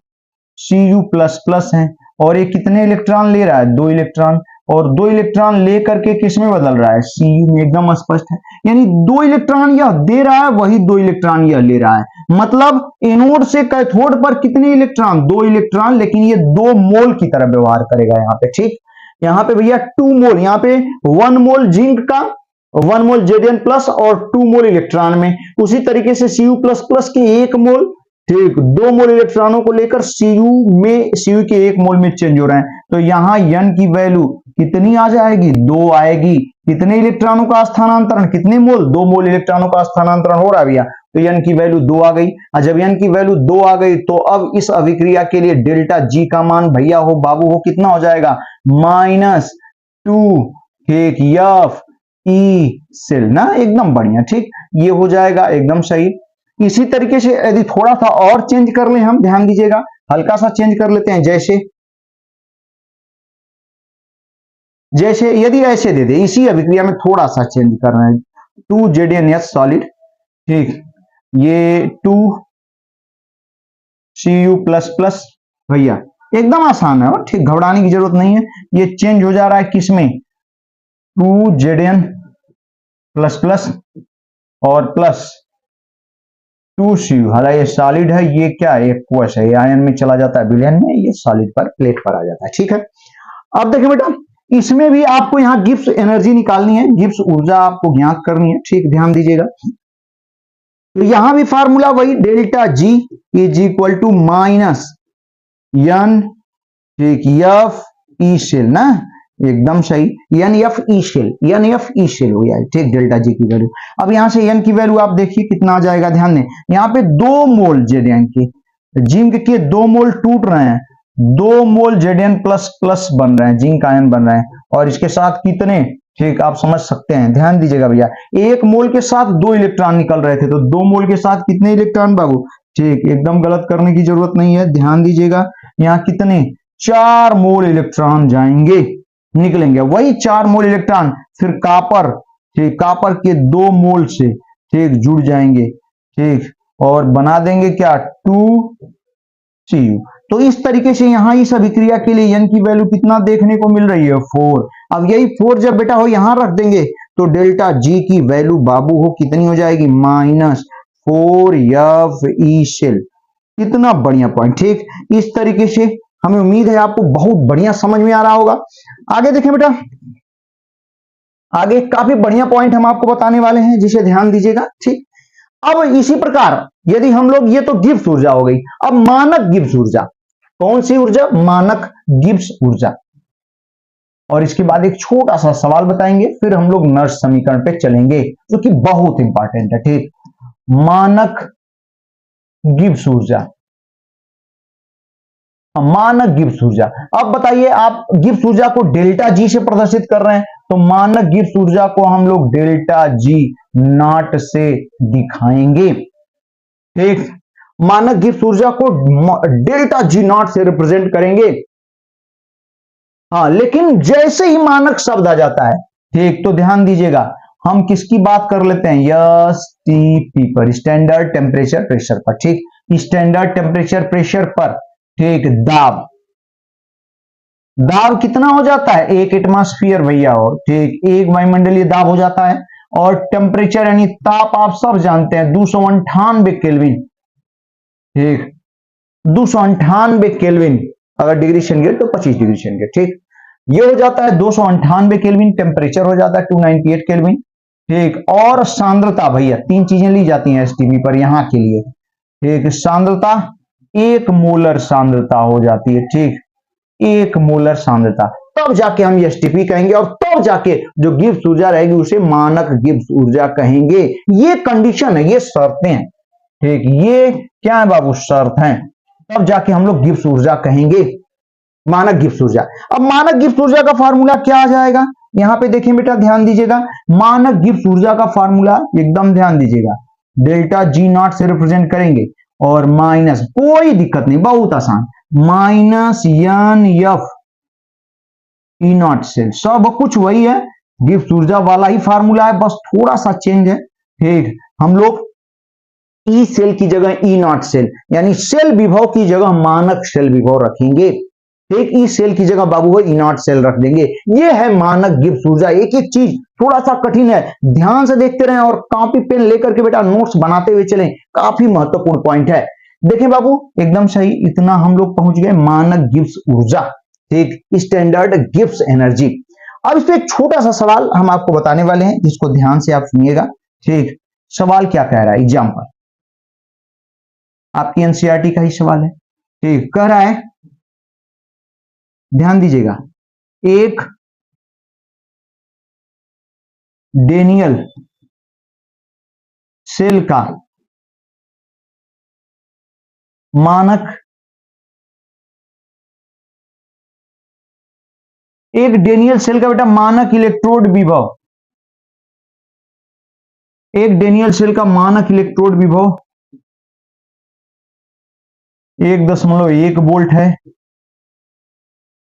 Cu प्लस प्लस है, और ये कितने इलेक्ट्रॉन ले रहा है, 2 इलेक्ट्रॉन, और 2 इलेक्ट्रॉन लेकर के किस में बदल रहा है, Cu में, एकदम स्पष्ट है, यानी 2 इलेक्ट्रॉन यह दे रहा है, वही 2 इलेक्ट्रॉन यह ले रहा है, मतलब एनोड से कैथोड पर कितने इलेक्ट्रॉन, 2 इलेक्ट्रॉन, लेकिन ये 2 मोल की तरह व्यवहार करेगा यहाँ पे, ठीक। यहाँ पे भैया 2 मोल, यहाँ पे 1 मोल जिंक का, 1 मोल Zn प्लस और 2 मोल इलेक्ट्रॉन में, उसी तरीके से Cu प्लस प्लस के 1 मोल, ठीक, 2 मोल इलेक्ट्रॉनों को लेकर Cu के 1 मोल में चेंज हो रहे हैं, तो यहां N की वैल्यू कितनी आ जाएगी, 2 आएगी। कितने इलेक्ट्रॉनों का स्थानांतरण, कितने मोल, 2 मोल इलेक्ट्रॉनों का स्थानांतरण हो रहा है भैया, तो n की वैल्यू 2 आ गई। और जब n की वैल्यू 2 आ गई तो अब इस अभिक्रिया के लिए डेल्टा जी का मान भैया हो बाबू हो कितना हो जाएगा, -2 ठीक एफ ई सेल ना, एकदम बढ़िया। ठीक, ये हो जाएगा एकदम सही। इसी तरीके से यदि थोड़ा सा और चेंज कर ले हम, ध्यान दीजिएगा, हल्का सा चेंज कर लेते हैं। जैसे यदि ऐसे दे दे, इसी अभिक्रिया में थोड़ा सा चेंज कर रहे हैं, 2ZnS सॉलिड, ठीक, ये 2Cu प्लस प्लस, भैया एकदम आसान है, ठीक, घबराने की जरूरत नहीं है। ये चेंज हो जा रहा है किसमें, 2Zn प्लस प्लस और प्लस 2Cu। हालांकि ये सॉलिड है, ये क्या है, एक्वस है, ये आयन में चला जाता है विलयन में, ये सॉलिड पर प्लेट पर आ जाता है। ठीक है, अब देखिए बेटा, इसमें भी आपको यहां गिब्स एनर्जी निकालनी है, गिब्स ऊर्जा आपको ज्ञात करनी है। ठीक, ध्यान दीजिएगा, तो यहां भी फार्मूला वही, delta G is equal to minus N, ठीक, एफ ई शेल ना, एकदम सही, N F E cell, N F E cell हो गया। ठीक, डेल्टा जी की वैल्यू, अब यहां से एन की वैल्यू आप देखिए कितना आ जाएगा, ध्यान दें, यहाँ पे 2 मोल जेडन के जिंक के 2 मोल टूट रहे हैं, 2 मोल जेडन प्लस प्लस बन रहे हैं, जिंक आयन बन रहे हैं, और इसके साथ कितने, ठीक, आप समझ सकते हैं, ध्यान दीजिएगा भैया, 1 मोल के साथ 2 इलेक्ट्रॉन निकल रहे थे, तो 2 मोल के साथ कितने इलेक्ट्रॉन बाबू, ठीक, एकदम गलत करने की जरूरत नहीं है, ध्यान दीजिएगा, यहाँ कितने, 4 मोल इलेक्ट्रॉन जाएंगे, निकलेंगे, वही 4 मोल इलेक्ट्रॉन फिर कापर, ठीक, कापर के 2 मोल से, ठीक, जुड़ जाएंगे, ठीक, और बना देंगे क्या, 2Cu। तो इस तरीके से यहां इस अभिक्रिया के लिए n की वैल्यू कितना देखने को मिल रही है, 4। अब यही 4 जब बेटा हो यहां रख देंगे तो डेल्टा जी की वैल्यू बाबू हो कितनी हो जाएगी, -4 शेल। कितना बढ़िया पॉइंट। ठीक, इस तरीके से हमें उम्मीद है आपको बहुत बढ़िया समझ में आ रहा होगा। आगे देखें बेटा, आगे काफी बढ़िया पॉइंट हम आपको बताने वाले हैं, जिसे ध्यान दीजिएगा। ठीक, अब इसी प्रकार यदि हम लोग, ये तो गिब्स ऊर्जा हो गई, अब मानक गिब्स ऊर्जा, कौन सी ऊर्जा, मानक गिब्स ऊर्जा। और इसके बाद एक छोटा सा सवाल बताएंगे, फिर हम लोग नर्स समीकरण पे चलेंगे, जो कि बहुत इंपॉर्टेंट है। ठीक, मानक गिब्स ऊर्जा, मानक गिब्स ऊर्जा। अब बताइए, आप गिब्स ऊर्जा को डेल्टा जी से प्रदर्शित कर रहे हैं, तो मानक गिब्स ऊर्जा को हम लोग डेल्टा जी नॉट से दिखाएंगे। ठीक, मानक गिब्स ऊर्जा को डेल्टा जी नॉट से रिप्रेजेंट करेंगे। हाँ, लेकिन जैसे ही मानक शब्द आ जाता है, ठीक, तो ध्यान दीजिएगा, हम किसकी बात कर लेते हैं, एसटीपी पर, स्टैंडर्ड टेम्परेचर प्रेशर पर। ठीक, स्टैंडर्ड टेम्परेचर प्रेशर पर, ठीक, दाब, दाब कितना हो जाता है, 1 एटमॉस्फेयर भैया हो, ठीक, 1 वायुमंडलीय दाब हो जाता है। और टेम्परेचर यानी ताप आप सब जानते हैं, 298 केल्विन। ठीक, 298 केल्विन, अगर डिग्री सेंटीग्रेड तो 25 डिग्री सेंटीग्रेड। ठीक, ये हो जाता है 298 केल्विन, टेम्परेचर हो जाता है 298 केल्विन। ठीक, और सांद्रता भैया, 3 चीजें ली जाती हैं एसटीपी पर यहां के लिए। ठीक, सांद्रता 1 मोलर सांद्रता हो जाती है। ठीक, 1 मोलर सांद्रता, तब जाके हम एसटीपी कहेंगे, और तब जाके जो गिब्स ऊर्जा रहेगी उसे मानक गिब्स ऊर्जा कहेंगे। ये कंडीशन है, ये शर्तें हैं। ठीक, ये क्या है बाबू, शर्त है, तब जाके हम लोग गिब्स ऊर्जा कहेंगे, मानक गिब्स ऊर्जा। अब मानक गिब्स ऊर्जा का फार्मूला क्या आ जाएगा, यहां पे देखें बेटा, ध्यान दीजिएगा, मानक गिब्स ऊर्जा का फार्मूला एकदम ध्यान दीजिएगा, डेल्टा जी नॉट से रिप्रेजेंट करेंगे, और माइनस, कोई दिक्कत नहीं, बहुत आसान, minus N F E not cell, सब कुछ वही है, गिब्स ऊर्जा वाला ही फार्मूला है, बस थोड़ा सा चेंज है। ठीक, हम लोग ई सेल की जगह ई नॉट सेल, यानी सेल विभव की जगह मानक सेल विभव रखेंगे। ठीक, ई सेल की जगह बाबू हो ई नॉट सेल रख देंगे। ये है मानक गिब्स ऊर्जा। एक एक चीज थोड़ा सा कठिन है, ध्यान से देखते रहें, और कॉपी पेन लेकर के बेटा नोट्स बनाते हुए चलें, काफी महत्वपूर्ण पॉइंट है। देखें बाबू, एकदम सही, इतना हम लोग पहुंच गए मानक गिब्स ऊर्जा। ठीक, स्टैंडर्ड गिब्स एनर्जी। अब इस पे एक छोटा सा सवाल हम आपको बताने वाले हैं, जिसको ध्यान से आप सुनिएगा। ठीक, सवाल क्या कह रहा है, एग्जाम्पल आपकी एनसीईआरटी का ही सवाल है। ठीक, कह रहा है, ध्यान दीजिएगा, एक डेनियल सेल का मानक एक डेनियल सेल का बेटा मानक इलेक्ट्रोड विभव, एक डेनियल सेल का मानक इलेक्ट्रोड विभव 1.1 वोल्ट है।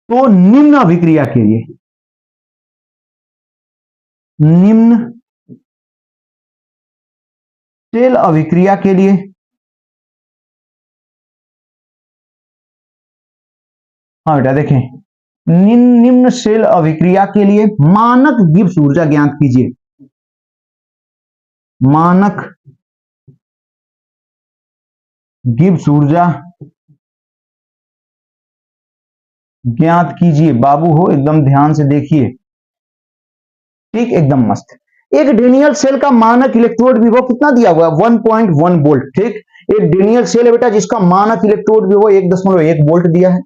तो निम्न अभिक्रिया के लिए, निम्न सेल अभिक्रिया के लिए हाँ बेटा देखें, निम्न सेल अभिक्रिया के लिए मानक गिब्स ऊर्जा ज्ञात कीजिए। मानक गिब्स ऊर्जा ज्ञात कीजिए। बाबू हो एकदम ध्यान से देखिए, ठीक एकदम मस्त। एक डेनियल सेल का मानक इलेक्ट्रोड विभव कितना दिया हुआ है? 1.1 वोल्ट। ठीक, एक डेनियल सेल है बेटा जिसका मानक इलेक्ट्रोड विभव 1.1 वोल्ट दिया है।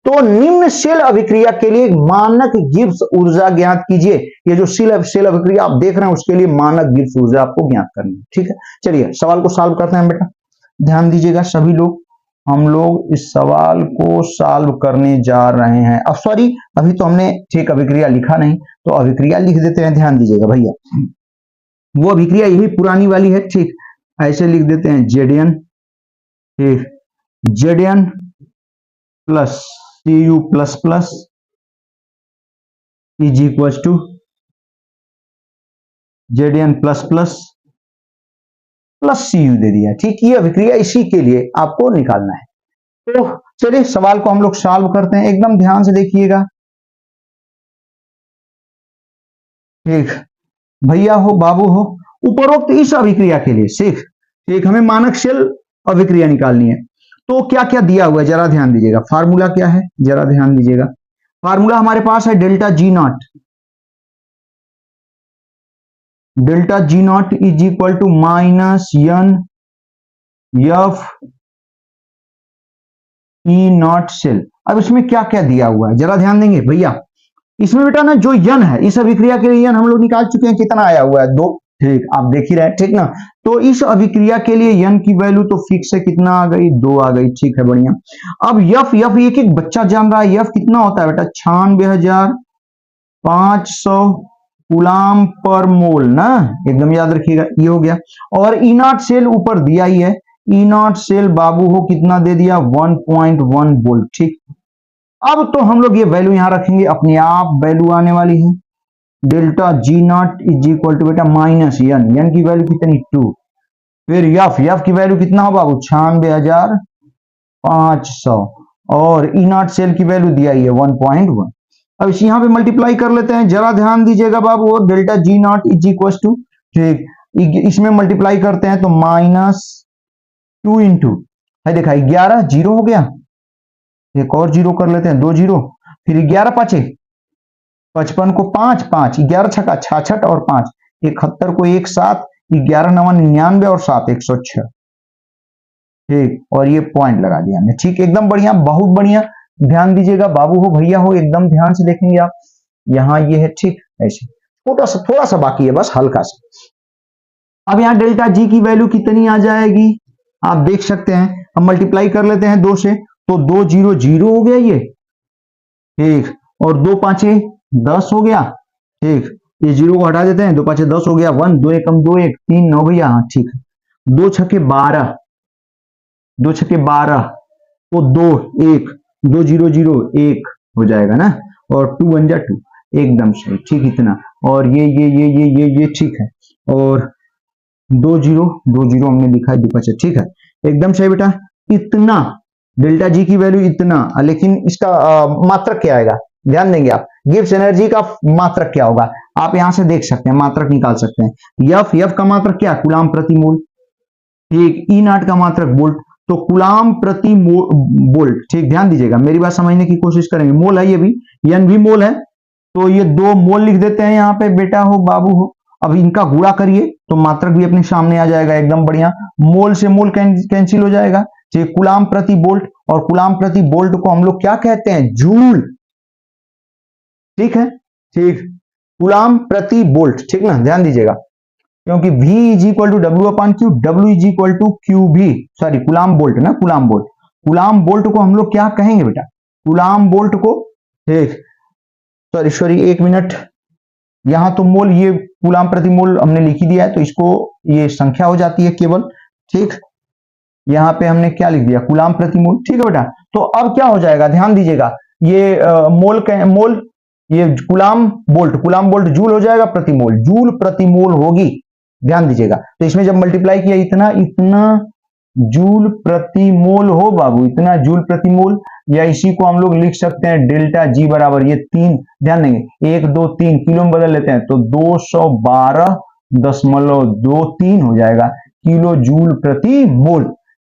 तो निम्न सेल अभिक्रिया के लिए मानक गिब्स ऊर्जा ज्ञात कीजिए। ये जो सेल अभिक्रिया आप देख रहे हैं उसके लिए मानक गिब्स ऊर्जा आपको ज्ञात करनी है। ठीक है, चलिए सवाल को सॉल्व करते हैं बेटा, ध्यान दीजिएगा सभी लोग। हम लोग इस सवाल को सॉल्व करने जा रहे हैं। अब सॉरी, अभी तो हमने ठीक अभिक्रिया लिखा नहीं, तो अभिक्रिया लिख देते हैं। ध्यान दीजिएगा भैया, वो अभिक्रिया यही पुरानी वाली है। ठीक, ऐसे लिख देते हैं Zn, ठीक, Zn plus Cu plus plus is equal to Zn plus plus plus Cu दे दिया। ठीक, ये अभिक्रिया इसी के लिए आपको निकालना है। तो चलिए सवाल को हम लोग सॉल्व करते हैं, एकदम ध्यान से देखिएगा। ठीक भैया हो, बाबू हो, उपरोक्त इस अभिक्रिया के लिए सिर्फ ठीक हमें मानक सेल अभिक्रिया निकालनी है। तो क्या क्या दिया हुआ है जरा ध्यान दीजिएगा। फार्मूला क्या है जरा ध्यान दीजिएगा। फार्मूला हमारे पास है delta G naught, delta G not is equal to minus N F E not cell. अब इसमें क्या क्या दिया हुआ है जरा ध्यान देंगे भैया। इसमें बेटा ना जो यन है इस अभिक्रिया के लिए यन हम लोग निकाल चुके हैं, कितना आया हुआ है 2। ठीक, आप देख ही रहे हैं, ठीक ना। तो इस अभिक्रिया के लिए यन की वैल्यू तो फिक्स है, कितना आ गई 2 आ गई। ठीक है, बढ़िया। अब यफ एक एक बच्चा जान रहा है यफ कितना होता है बेटा 96,500 कूलाम पर मोल ना, एकदम याद रखिएगा, ये हो गया। और ई नॉट सेल ऊपर दिया ही है, ई नॉट सेल बाबू हो कितना दे दिया 1.1 वोल्ट। ठीक, अब तो हम लोग ये वैल्यू यहां रखेंगे, अपने आप वैल्यू आने वाली है। Delta G not is equal to बेटा माइनस यन की वैल्यू कितनी 2, फिर यफ की वैल्यू कितना हो बाबू 96,500 और ई नॉट सेल की वैल्यू दिया ही है 1.1। अब इस यहां पे मल्टीप्लाई कर लेते हैं, जरा ध्यान दीजिएगा बाबू। और delta G not is equal to ठीक, इसमें मल्टीप्लाई करते हैं तो -2 इंटू है देखा 11 जीरो हो गया, एक और जीरो कर लेते हैं 2 जीरो, फिर 11 पाँचे 55 को 5 5 11 छक्का 66 और 5 71 को 1 7 11 9 99 और 7 106। ठीक, और ये पॉइंट लगा दिया हमने। ठीक, एकदम बढ़िया, बहुत बढ़िया। ध्यान दीजिएगा बाबू हो, भैया हो, एकदम ध्यान से देखेंगे आप। यहाँ ये है, ठीक, ऐसे थोड़ा सा बाकी है बस, हल्का सा। अब यहाँ डेल्टा जी की वैल्यू कितनी आ जाएगी आप देख सकते हैं। हम मल्टीप्लाई कर लेते हैं 2 से, तो 2 0 0 हो गया ये। ठीक, और 2 5 10 हो गया। ठीक, ये 0 को हटा देते हैं, 2 5 10 हो गया, 1 2 1 2 1 3 9 भैया। हाँ ठीक, 2 छक्के 12, 2 छक्के 12 तो 2 1 2 0 0 1 हो जाएगा ना, और 2 1 जा 2, एकदम सही। ठीक, इतना, और ये ठीक है, और 2 0 2 0 हमने लिखा है 2 5। ठीक है, एकदम सही बेटा। इतना डेल्टा जी की वैल्यू इतना, लेकिन इसका मात्रक क्या आएगा ध्यान देंगे आप। गिब्स एनर्जी का मात्रक क्या होगा आप यहां से देख सकते हैं, मात्रक निकाल सकते हैं। यफ का मात्रक क्या, कूलाम प्रति मोल। ठीक, ई नॉट का मात्रक वोल्ट, तो कूलाम प्रति वोल्ट। ठीक, ध्यान दीजिएगा, मेरी बात समझने की कोशिश करेंगे। मोल है ये भी, एन भी मोल है, तो ये 2 मोल लिख देते हैं यहाँ पे बेटा हो, बाबू हो। अब इनका गुणा करिए तो मात्रक भी अपने सामने आ जाएगा, एकदम बढ़िया। मोल से मोल कैंसिल हो जाएगा। ठीक, कूलाम प्रति वोल्ट, और कूलाम प्रति वोल्ट को हम लोग क्या कहते हैं, जूल। ठीक है, ठीक, कूलाम प्रति वोल्ट। ठीक ना, ध्यान दीजिएगा, क्योंकि V is equal to W/Q, W is equal to Q V, sorry coulomb volt ना, कूलाम वोल्ट। कूलाम बोल्ट को हम लोग क्या कहेंगे बेटा? कूलाम बोल्ट को, ठीक, सॉरी 1 मिनट, यहां तो मोल, ये कूलाम प्रति मोल हमने लिख ही दिया है, तो इसको ये संख्या हो जाती है केवल, ठीक। यहां पे हमने क्या लिख दिया? कूलाम प्रति मोल, ठीक है बेटा। तो अब क्या हो जाएगा, ध्यान दीजिएगा, ये मोल, ये कूलाम बोल्ट जूल हो जाएगा, प्रति मोल, जूल प्रति मोल होगी, ध्यान दीजिएगा। तो इसमें जब मल्टीप्लाई किया, इतना जूल प्रति मोल हो बाबू, इतना जूल प्रति मोल, या इसी को हम लोग लिख सकते हैं डेल्टा जी बराबर, ये 3, ध्यान देंगे, 1 2 3 किलो में बदल लेते हैं तो 212.23 हो जाएगा किलो जूल प्रति मोल,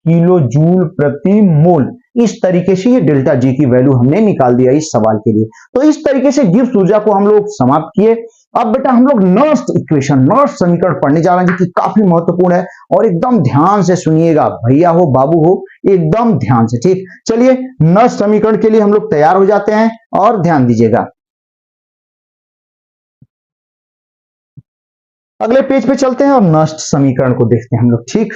किलो जूल प्रति मोल। इस तरीके से ये डेल्टा जी की वैल्यू हमने निकाल दिया इस सवाल के लिए। तो इस तरीके से गिब्स ऊर्जा को हम लोग समाप्त किए। अब बेटा हम लोग नर्स्ट इक्वेशन, नर्स्ट समीकरण पढ़ने जा रहे हैं, जो कि काफी महत्वपूर्ण है, और एकदम ध्यान से सुनिएगा, भैया हो बाबू हो, एकदम ध्यान से, ठीक। चलिए नर्स्ट समीकरण के लिए हम लोग तैयार हो जाते हैं, और ध्यान दीजिएगा, अगले पेज पे चलते हैं और नर्स्ट समीकरण को देखते हैं हम लोग, ठीक।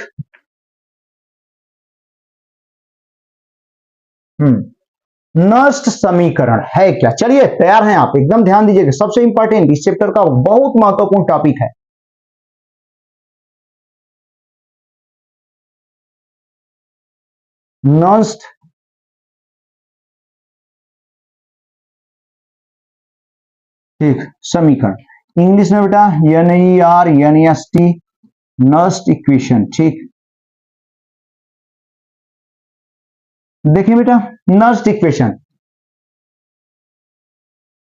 नर्स्ट समीकरण है क्या? चलिए तैयार हैं आप, एकदम ध्यान दीजिएगा, सबसे इंपॉर्टेंट, इस चैप्टर का बहुत महत्वपूर्ण टॉपिक है। नर्स्ट ठीक समीकरण, इंग्लिश में बेटा NERST, नर्स्ट इक्वेशन, ठीक। देखिए बेटा नर्स्ट इक्वेशन,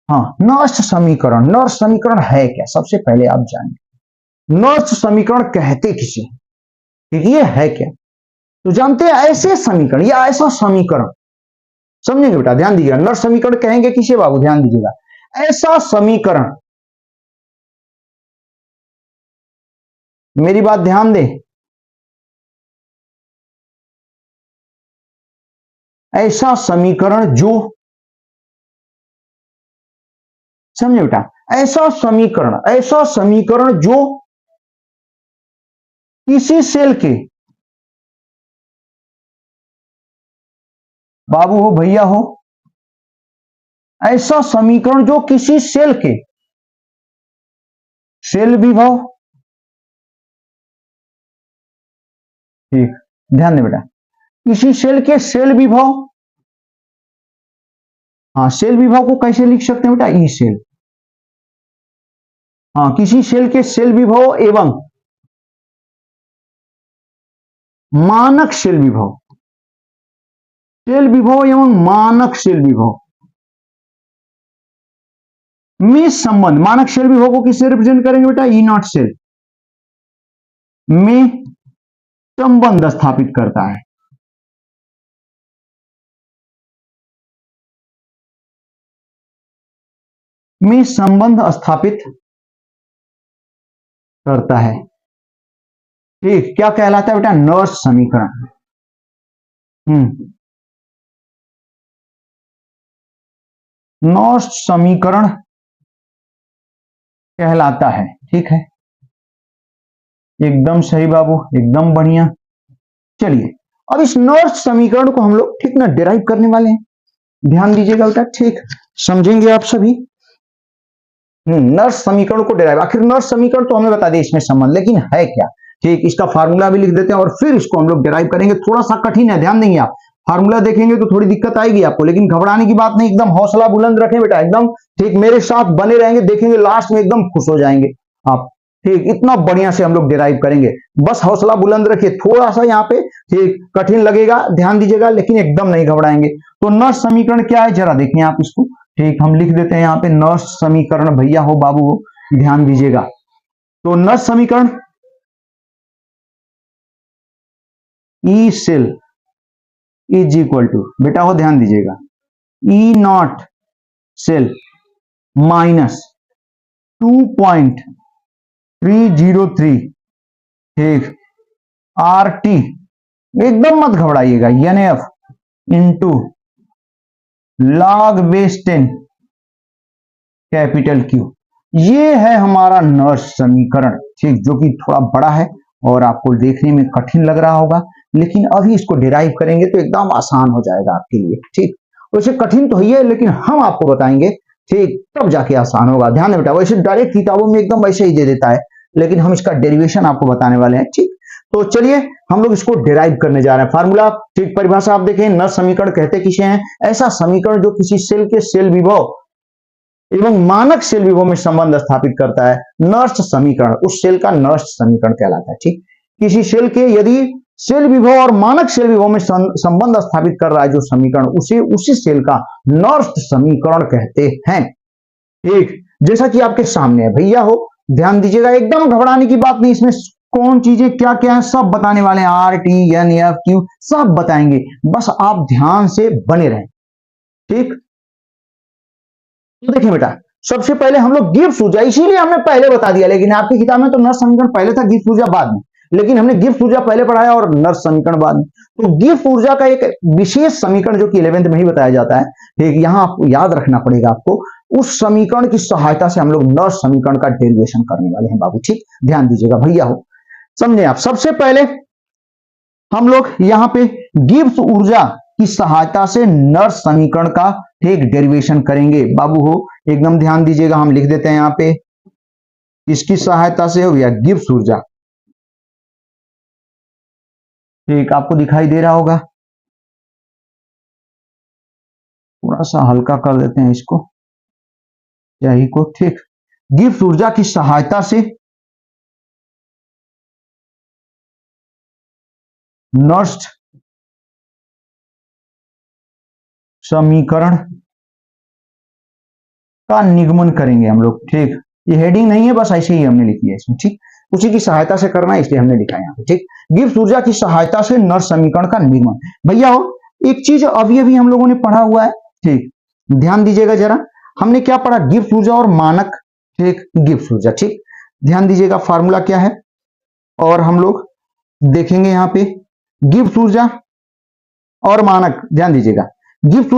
हाँ नर्स्ट समीकरण, नर्स्ट समीकरण है क्या? सबसे पहले आप जानिए नर्स्ट समीकरण कहते किसे, ठीक, ये है क्या? तो जानते हैं, ऐसे समीकरण या ऐसा समीकरण, समझेंगे बेटा, ध्यान दीजिएगा, नर्स्ट समीकरण कहेंगे किसे बाबू? ध्यान दीजिएगा, ऐसा समीकरण, मेरी बात ध्यान दे, ऐसा समीकरण जो, समझे बेटा, ऐसा समीकरण जो किसी सेल के, बाबू हो भैया हो, ऐसा समीकरण जो किसी सेल के सेल विभव, ठीक, ध्यान दे बेटा, किसी सेल के सेल विभव, हाँ सेल विभव को कैसे लिख सकते हैं बेटा? ई सेल, हाँ किसी सेल के सेल विभव एवं मानक सेल विभव, एवं मानक सेल विभव में संबंध, मानक सेल विभव को किससे रिप्रेजेंट करेंगे बेटा? ई नॉट सेल में संबंध स्थापित करता है, में संबंध स्थापित करता है, ठीक। क्या कहलाता है बेटा? नर्स्ट समीकरण। नर्स्ट समीकरण कहलाता है, ठीक है, एकदम सही बाबू, एकदम बढ़िया। चलिए अब इस नर्स्ट समीकरण को हम लोग, ठीक ना, डिराइव करने वाले हैं, ध्यान दीजिएगा बेटा, ठीक, समझेंगे आप सभी। नर्स्ट समीकरण को डिराइव, आखिर नर्स्ट समीकरण तो हमें बता दें इसमें संबंध, लेकिन है क्या, ठीक, इसका फार्मूला भी लिख देते हैं और फिर इसको हम लोग डिराइव करेंगे। थोड़ा सा कठिन है, ध्यान देंगे आप, फार्मूला देखेंगे तो थोड़ी दिक्कत आएगी आपको, लेकिन घबराने की बात नहीं, एकदम हौसला बुलंद रखें बेटा, एकदम ठीक, मेरे साथ बने रहेंगे, देखेंगे लास्ट में एकदम खुश हो जाएंगे आप, ठीक, इतना बढ़िया से हम लोग डिराइव करेंगे, बस हौसला बुलंद रखिए। थोड़ा सा यहाँ पे ठीक कठिन लगेगा, ध्यान दीजिएगा, लेकिन एकदम नहीं घबराएंगे। तो नर्स्ट समीकरण क्या है जरा देखिए आप इसको, ठीक, हम लिख देते हैं यहाँ पे नर्स्ट समीकरण, भैया हो बाबू हो, ध्यान दीजिएगा। तो नर्स्ट समीकरण, E cell is equal to, बेटा हो ध्यान दीजिएगा, ई नॉट सेल माइनस 2.303, ठीक, आर टी, एकदम मत घबराइएगा, NF into log base 10 capital Q, ये है हमारा नर्स्ट समीकरण, ठीक, जो कि थोड़ा बड़ा है और आपको देखने में कठिन लग रहा होगा, लेकिन अभी इसको डिराइव करेंगे तो एकदम आसान हो जाएगा आपके लिए, ठीक। वैसे कठिन तो है लेकिन हम आपको बताएंगे, ठीक, तब जाके आसान होगा। ध्यान दें बेटा, वैसे डायरेक्ट किताबों में एकदम वैसे ही दे देता है, लेकिन हम इसका डेरिवेशन आपको बताने वाले हैं, ठीक। तो चलिए हम लोग इसको डिराइव करने जा रहे हैं। फार्मूला, ठीक, परिभाषा आप देखें, नर समीकरण कहते किसे हैं? ऐसा समीकरण जो किसी सेल के सेल विभव एवं मानक सेल विभव में संबंध स्थापित करता है। नर्स समीकरण उस सेल का नर्स समीकरण कहलाता है, ठीक। किसी सेल के यदि सेल विभव और मानक सेल विभव में संबंध स्थापित कर रहा है जो समीकरण, उसे उसी सेल का नर्स समीकरण कहते हैं, ठीक। जैसा कि आपके सामने है भैया हो, ध्यान दीजिएगा, एकदम घबराने की बात नहीं, इसमें कौन चीजें क्या क्या है सब बताने वाले हैं, R T N F Q सब बताएंगे, बस आप ध्यान से बने रहें, ठीक। तो देखिए बेटा, सबसे पहले हम लोग गिब्स ऊर्जा, इसीलिए हमने पहले बता दिया, लेकिन आपकी किताब में तो नर्स समीकरण पहले था, गिब्स ऊर्जा बाद में, लेकिन हमने गिब्स ऊर्जा पहले पढ़ाया और नर्स समीकरण बाद में। तो गिब्स ऊर्जा का एक विशेष समीकरण जो कि 11th में ही बताया जाता है, ठीक, यहां आपको याद रखना पड़ेगा आपको, उस समीकरण की सहायता से हम लोग नर्स समीकरण का डेरिवेशन करने वाले हैं बाबू, ठीक। ध्यान दीजिएगा भैया हो, समझे आप। सबसे पहले हम लोग यहां पे गिब्स ऊर्जा की सहायता से नर्स समीकरण का ठीक डेरिवेशन करेंगे बाबू हो, एकदम ध्यान दीजिएगा। हम लिख देते हैं यहां पे, इसकी सहायता से हो गया गिब्स ऊर्जा, ठीक, आपको दिखाई दे रहा होगा, थोड़ा सा हल्का कर देते हैं इसको, यही को, ठीक। गिब्स ऊर्जा की सहायता से नर्स समीकरण का निगमन करेंगे हम लोग, ठीक। ये हेडिंग नहीं है, बस ऐसे ही हमने लिखी है इसमें, ठीक। उसी की सहायता से करना है इसलिए हमने लिखा है यहाँ पे, ठीक। गिब्स ऊर्जा की सहायता से नर्स समीकरण का निगमन। भैया हो, एक चीज अभी अभी हम लोगों ने पढ़ा हुआ है, ठीक, ध्यान दीजिएगा जरा, हमने क्या पढ़ा? गिब्स ऊर्जा और मानक, ठीक, गिब्स ऊर्जा, ठीक। ध्यान दीजिएगा फार्मूला क्या है, और हम लोग देखेंगे यहाँ पे गिब्स ऊर्जा और मानक, ध्यान दीजिएगा, गिब्स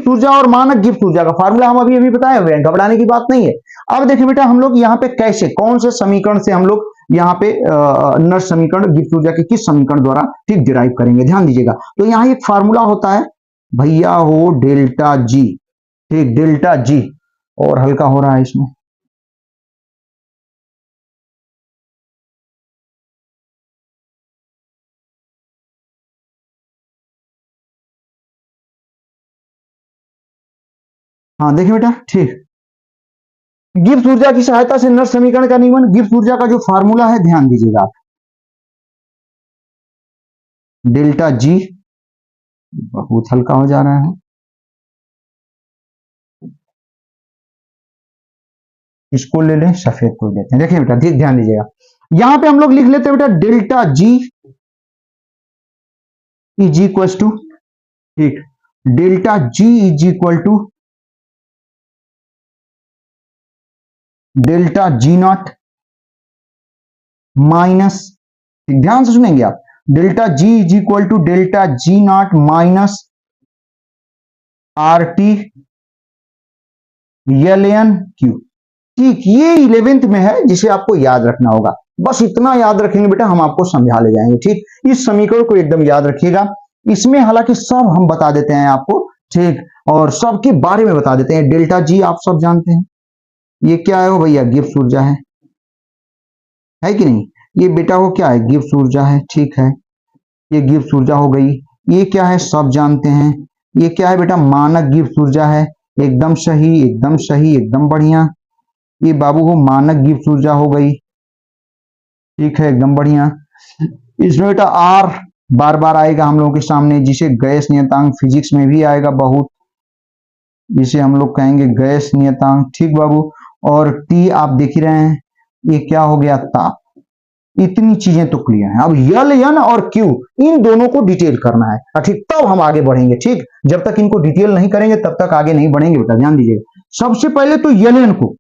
ऊर्जा और मानक गिब्स ऊर्जा का फार्मूला हम अभी अभी बताए हुए हैं, घबराने की बात नहीं है। अब देखिए बेटा, हम लोग यहाँ पे कैसे, कौन से समीकरण से हम लोग यहाँ पे नर्स समीकरण गिब्स ऊर्जा के किस समीकरण द्वारा ठीक डिराइव करेंगे, ध्यान दीजिएगा। तो यहाँ एक फार्मूला होता है भैया हो डेल्टा जी, ठीक, डेल्टा जी, और हल्का हो रहा है इसमें, हाँ देखिए बेटा, ठीक। गिब्स ऊर्जा की सहायता से नर्स समीकरण का निगमन, गिब्स ऊर्जा का जो फार्मूला है ध्यान दीजिएगा आप, डेल्टा जी, बहुत हल्का हो जा रहा है, इसको ले लें, सफेद को लेते हैं। देखिए बेटा, ध्यान दीजिएगा, यहां पे हम लोग लिख लेते हैं बेटा delta G is equal to, ठीक, delta G is equal to delta G not minus, ध्यान से सुनेंगे आप, delta G is equal to delta G not minus R T L N Q, ठीक। ये 11th में है जिसे आपको याद रखना होगा, बस इतना याद रखेंगे बेटा, हम आपको समझा ले जाएंगे, ठीक। इस समीकरण को एकदम याद रखिएगा, इसमें हालांकि सब हम बता देते हैं आपको, ठीक, और सबके बारे में बता देते हैं। डेल्टा जी आप सब जानते हैं, ये क्या है वो भैया, गिब्स ऊर्जा है कि नहीं? ये बेटा वो क्या है, गिब्स ऊर्जा है, ठीक है, ये गिब्स ऊर्जा हो गई। ये क्या है, सब जानते हैं, ये क्या है बेटा, मानक गिब्स ऊर्जा है, एकदम सही, एकदम सही, एकदम बढ़िया। ये बाबू को मानक गिब्स ऊर्जा हो गई, ठीक है, एकदम बढ़िया। इसमें बेटा आर बार बार आएगा हम लोगों के सामने, जिसे गैस नियतांक फिजिक्स में भी आएगा बहुत, जिसे हम लोग कहेंगे गैस नियतांक, ठीक बाबू। और टी आप देख ही रहे हैं, ये क्या हो गया, ताप। इतनी चीजें तो क्लियर है। अब यल एन और क्यू, इन दोनों को डिटेल करना है, ठीक, तब हम आगे बढ़ेंगे, ठीक। जब तक इनको डिटेल नहीं करेंगे तब तक आगे नहीं बढ़ेंगे बेटा, ध्यान दीजिएगा। सबसे पहले तो यल एन को,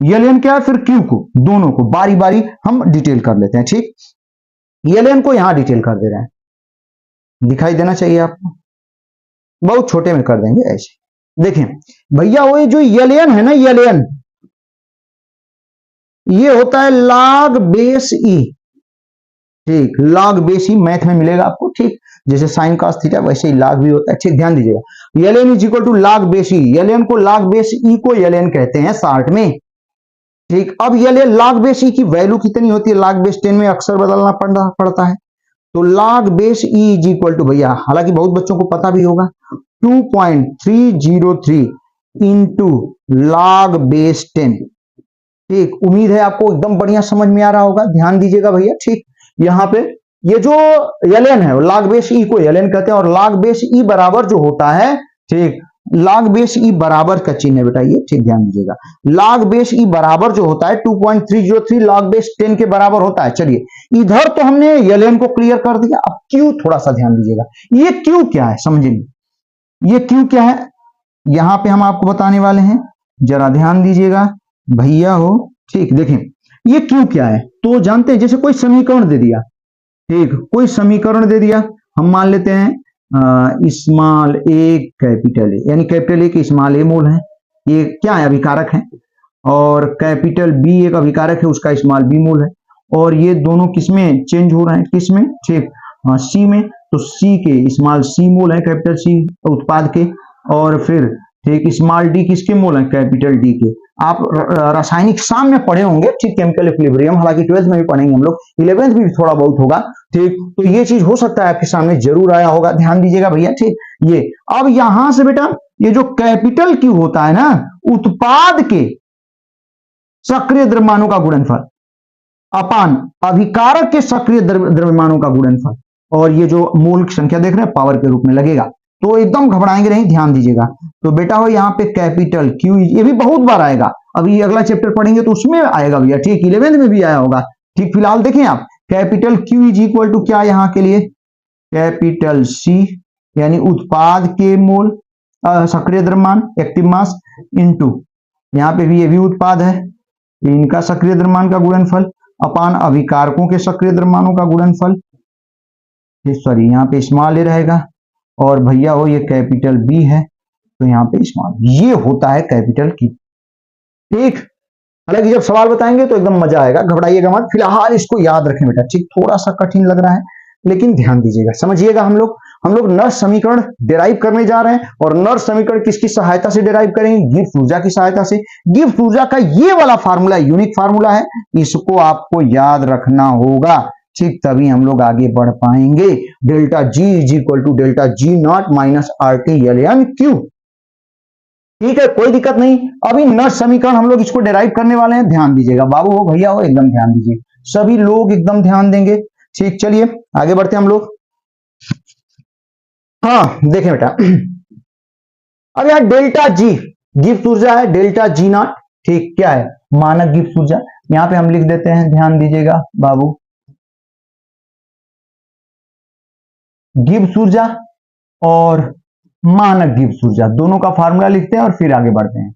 यल एन क्या है, फिर क्यू को, दोनों को बारी बारी हम डिटेल कर लेते हैं, ठीक। यल एन को यहां डिटेल कर दे रहे हैं, दिखाई देना चाहिए आपको, बहुत छोटे में कर देंगे ऐसे। देखें भैया, वो जो यल एन है ना, यल एन, ये होता है लॉग बेस ई, ठीक, log बेस ई मैथ में मिलेगा आपको, ठीक, जैसे साइन cos थीटा वैसे ही log भी होता है, ठीक, ध्यान दीजिएगा। ln is equal to log base E, ln को log बेस ई को ln कहते हैं शॉर्ट में, ठीक। अब ln log बेस ई की वैल्यू कितनी होती है, log बेस 10 में अक्सर बदलना पड़ता है, तो log base E is equal to, भैया हालांकि बहुत बच्चों को पता भी होगा, 2.303 इंटू log बेस 10, ठीक। उम्मीद है आपको एकदम बढ़िया समझ में आ रहा होगा, ध्यान दीजिएगा भैया, ठीक। यहाँ पे ये जो ln है log बेस ई को ln कहते हैं, और log बेस ई बराबर जो होता है, ठीक, log बेस ई बराबर का चिन्ह है बेटा ये, ठीक, ध्यान दीजिएगा। log बेस ई बराबर जो होता है 2.303 log बेस 10 के बराबर होता है। चलिए इधर तो हमने ln को क्लियर कर दिया, अब क्यू थोड़ा सा ध्यान दीजिएगा, ये क्यू क्या है समझेंगे, ये क्यू क्या है यहां पे हम आपको बताने वाले हैं, जरा ध्यान दीजिएगा भैया हो, ठीक। देखें ये क्यू क्या है, तो जानते हैं, जैसे कोई समीकरण दे दिया, ठीक, कोई समीकरण दे दिया, हम मान लेते हैं स्मॉल ए कैपिटल ए, यानी कैपिटल ए के स्मॉल ए मोल है, ये क्या है अभिकारक है, और कैपिटल बी एक अभिकारक है, उसका स्मॉल बी मोल है, और ये दोनों किसमें चेंज हो रहे हैं, किसमें, ठीक, सी में, तो सी के स्मॉल सी मोल है, कैपिटल सी उत्पाद के, और फिर ठीक स्मॉल डी किसके मोल है, कैपिटल डी के। आप रासायनिक शाम में पढ़े होंगे, ठीक, केमिकल इक्विलिब्रियम, हालांकि 12th में भी पढ़ेंगे हम लोग, 11th में भी थोड़ा बहुत होगा, ठीक, तो ये चीज हो सकता है आपके सामने जरूर आया होगा, ध्यान दीजिएगा भैया, ठीक। ये अब यहां से बेटा ये जो कैपिटल क्यू होता है ना, उत्पाद के सक्रिय द्रव्यमानों का गुणनफल अपान अभिकारक के सक्रिय द्रव्यमानों का गुणनफल, और ये जो मोल की संख्या देख रहे हैं पावर के रूप में लगेगा, तो एकदम घबराएंगे नहीं, ध्यान दीजिएगा। तो बेटा हो यहाँ पे कैपिटल क्यू, ये भी बहुत बार आएगा, अभी अगला चैप्टर पढ़ेंगे तो उसमें आएगा भैया, ठीक, 11th में भी आया होगा, ठीक। फिलहाल देखें आप, capital Q is equal to क्या यहाँ के लिए, कैपिटल सी यानी उत्पाद के मोल सक्रिय द्रव्यमान एक्टिव मास, इंटू यहाँ पे भी ये भी उत्पाद है, इनका सक्रिय द्रव्यमान का गुणनफल अपान अभिकारकों के सक्रिय द्रव्यमानों का गुणनफल, सॉरी यहाँ पे स्मॉल ए रहेगा, और भैया हो ये कैपिटल बी है, तो यहाँ पे स्मॉल, ये होता है कैपिटल की, ठीक। हालांकि जब सवाल बताएंगे तो एकदम मजा आएगा, घबराइएगा मत, फिलहाल इसको याद रखें बेटा, ठीक। थोड़ा सा कठिन लग रहा है लेकिन ध्यान दीजिएगा, समझिएगा। हम लोग नर्स समीकरण डिराइव करने जा रहे हैं, और नर्स समीकरण किसकी सहायता से डिराइव करेंगे, गिब्स ऊर्जा की सहायता से। गिब्स ऊर्जा का ये वाला फार्मूला यूनिक फार्मूला है, इसको आपको याद रखना होगा, ठीक, तभी हम लोग आगे बढ़ पाएंगे। Delta G is equal to delta G not minus R T ln Q, ठीक है, कोई दिक्कत नहीं। अभी नर्स समीकरण हम लोग इसको डिराइव करने वाले हैं, ध्यान दीजिएगा बाबू हो भैया हो, एकदम ध्यान दीजिए, सभी लोग एकदम ध्यान देंगे, ठीक। चलिए आगे बढ़ते हैं हम लोग। हाँ देखें बेटा, अब यहाँ डेल्टा जी गिब्स ऊर्जा है, डेल्टा जी नॉट, ठीक, क्या है मानक गिब्स ऊर्जा, यहाँ पे हम लिख देते हैं, ध्यान दीजिएगा बाबू, गिब्स ऊर्जा और मानक गिब्स ऊर्जा दोनों का फार्मूला लिखते हैं और फिर आगे बढ़ते हैं।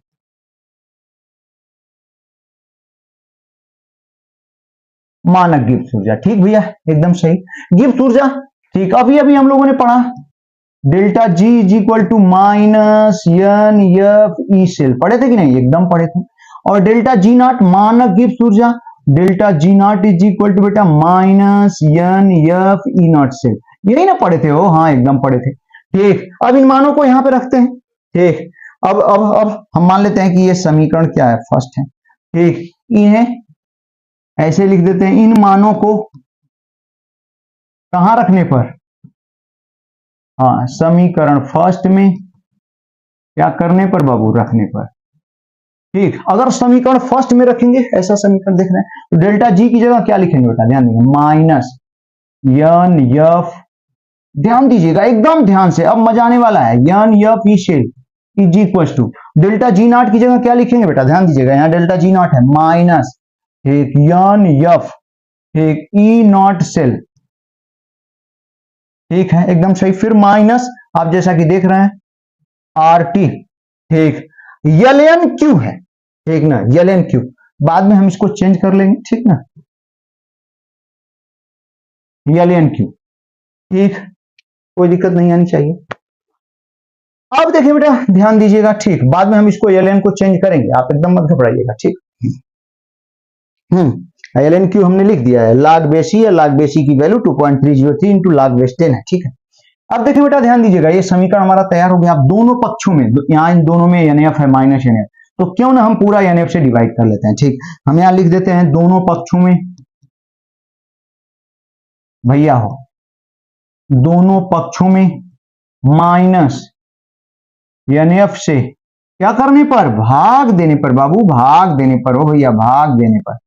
मानक गिब्स ऊर्जा, ठीक भैया, एकदम सही, गिब्स ऊर्जा, ठीक। अभी अभी हम लोगों ने पढ़ा delta G is equal to minus N F E cell, पढ़े थे कि नहीं, एकदम पढ़े थे। और डेल्टा जी नॉट मानक गिब्स ऊर्जा, delta G not is equal to बेटा minus N F E not cell, यही ना पढ़े थे हो, हाँ एकदम पढ़े थे, ठीक। अब इन मानों को यहां पे रखते हैं, ठीक। अब हम मान लेते हैं कि ये समीकरण क्या है, फर्स्ट है, ठीक। इन्हें ऐसे लिख देते हैं, इन मानों को कहां रखने पर, हाँ समीकरण फर्स्ट में, क्या करने पर बाबू, रखने पर, ठीक। अगर समीकरण फर्स्ट में रखेंगे, ऐसा समीकरण देख रहे हैं, तो डेल्टा जी की जगह क्या लिखेंगे बेटा, ध्यान दीजिए, माइनस एन एफ, ध्यान दीजिएगा एकदम ध्यान से, अब मजा आने वाला है, n F E cell is equal to delta G not की जगह क्या लिखेंगे बेटा, ध्यान दीजिएगा, यहाँ डेल्टा जी नॉट है माइनस एक एन एफ एक ई नॉट सेल, ठीक है एकदम सही, फिर माइनस आप जैसा कि देख रहे हैं आर टी, ठीक, ln क्यू है, ठीक ना, ln क्यू, बाद में हम इसको चेंज कर लेंगे, ठीक ना, ln क्यू, ठीक, कोई दिक्कत नहीं आनी चाहिए। अब देखिए बेटा ध्यान दीजिएगा, ठीक, बाद में हम इसको ln को चेंज करेंगे, आप एकदम मत घबराइएगा, ठीक। एल एन क्यू हमने लिख दिया है, लाग बेसी है, लाग बेसी की वैल्यू 2.303 इंटू लाग बेस 10 है, ठीक है। अब देखिए बेटा ध्यान दीजिएगा, ये समीकरण हमारा तैयार हो गया। आप दोनों पक्षों में, यहाँ इन दोनों में एन एफ है माइनस एन एफ, तो क्यों ना हम पूरा एन एफ से डिवाइड कर लेते हैं, ठीक। हम यहाँ लिख देते हैं दोनों पक्षों में भैया हो, दोनों पक्षों में माइनस एन एफ से क्या करने पर, भाग देने पर बाबू, भाग देने पर हो भैया, भाग देने पर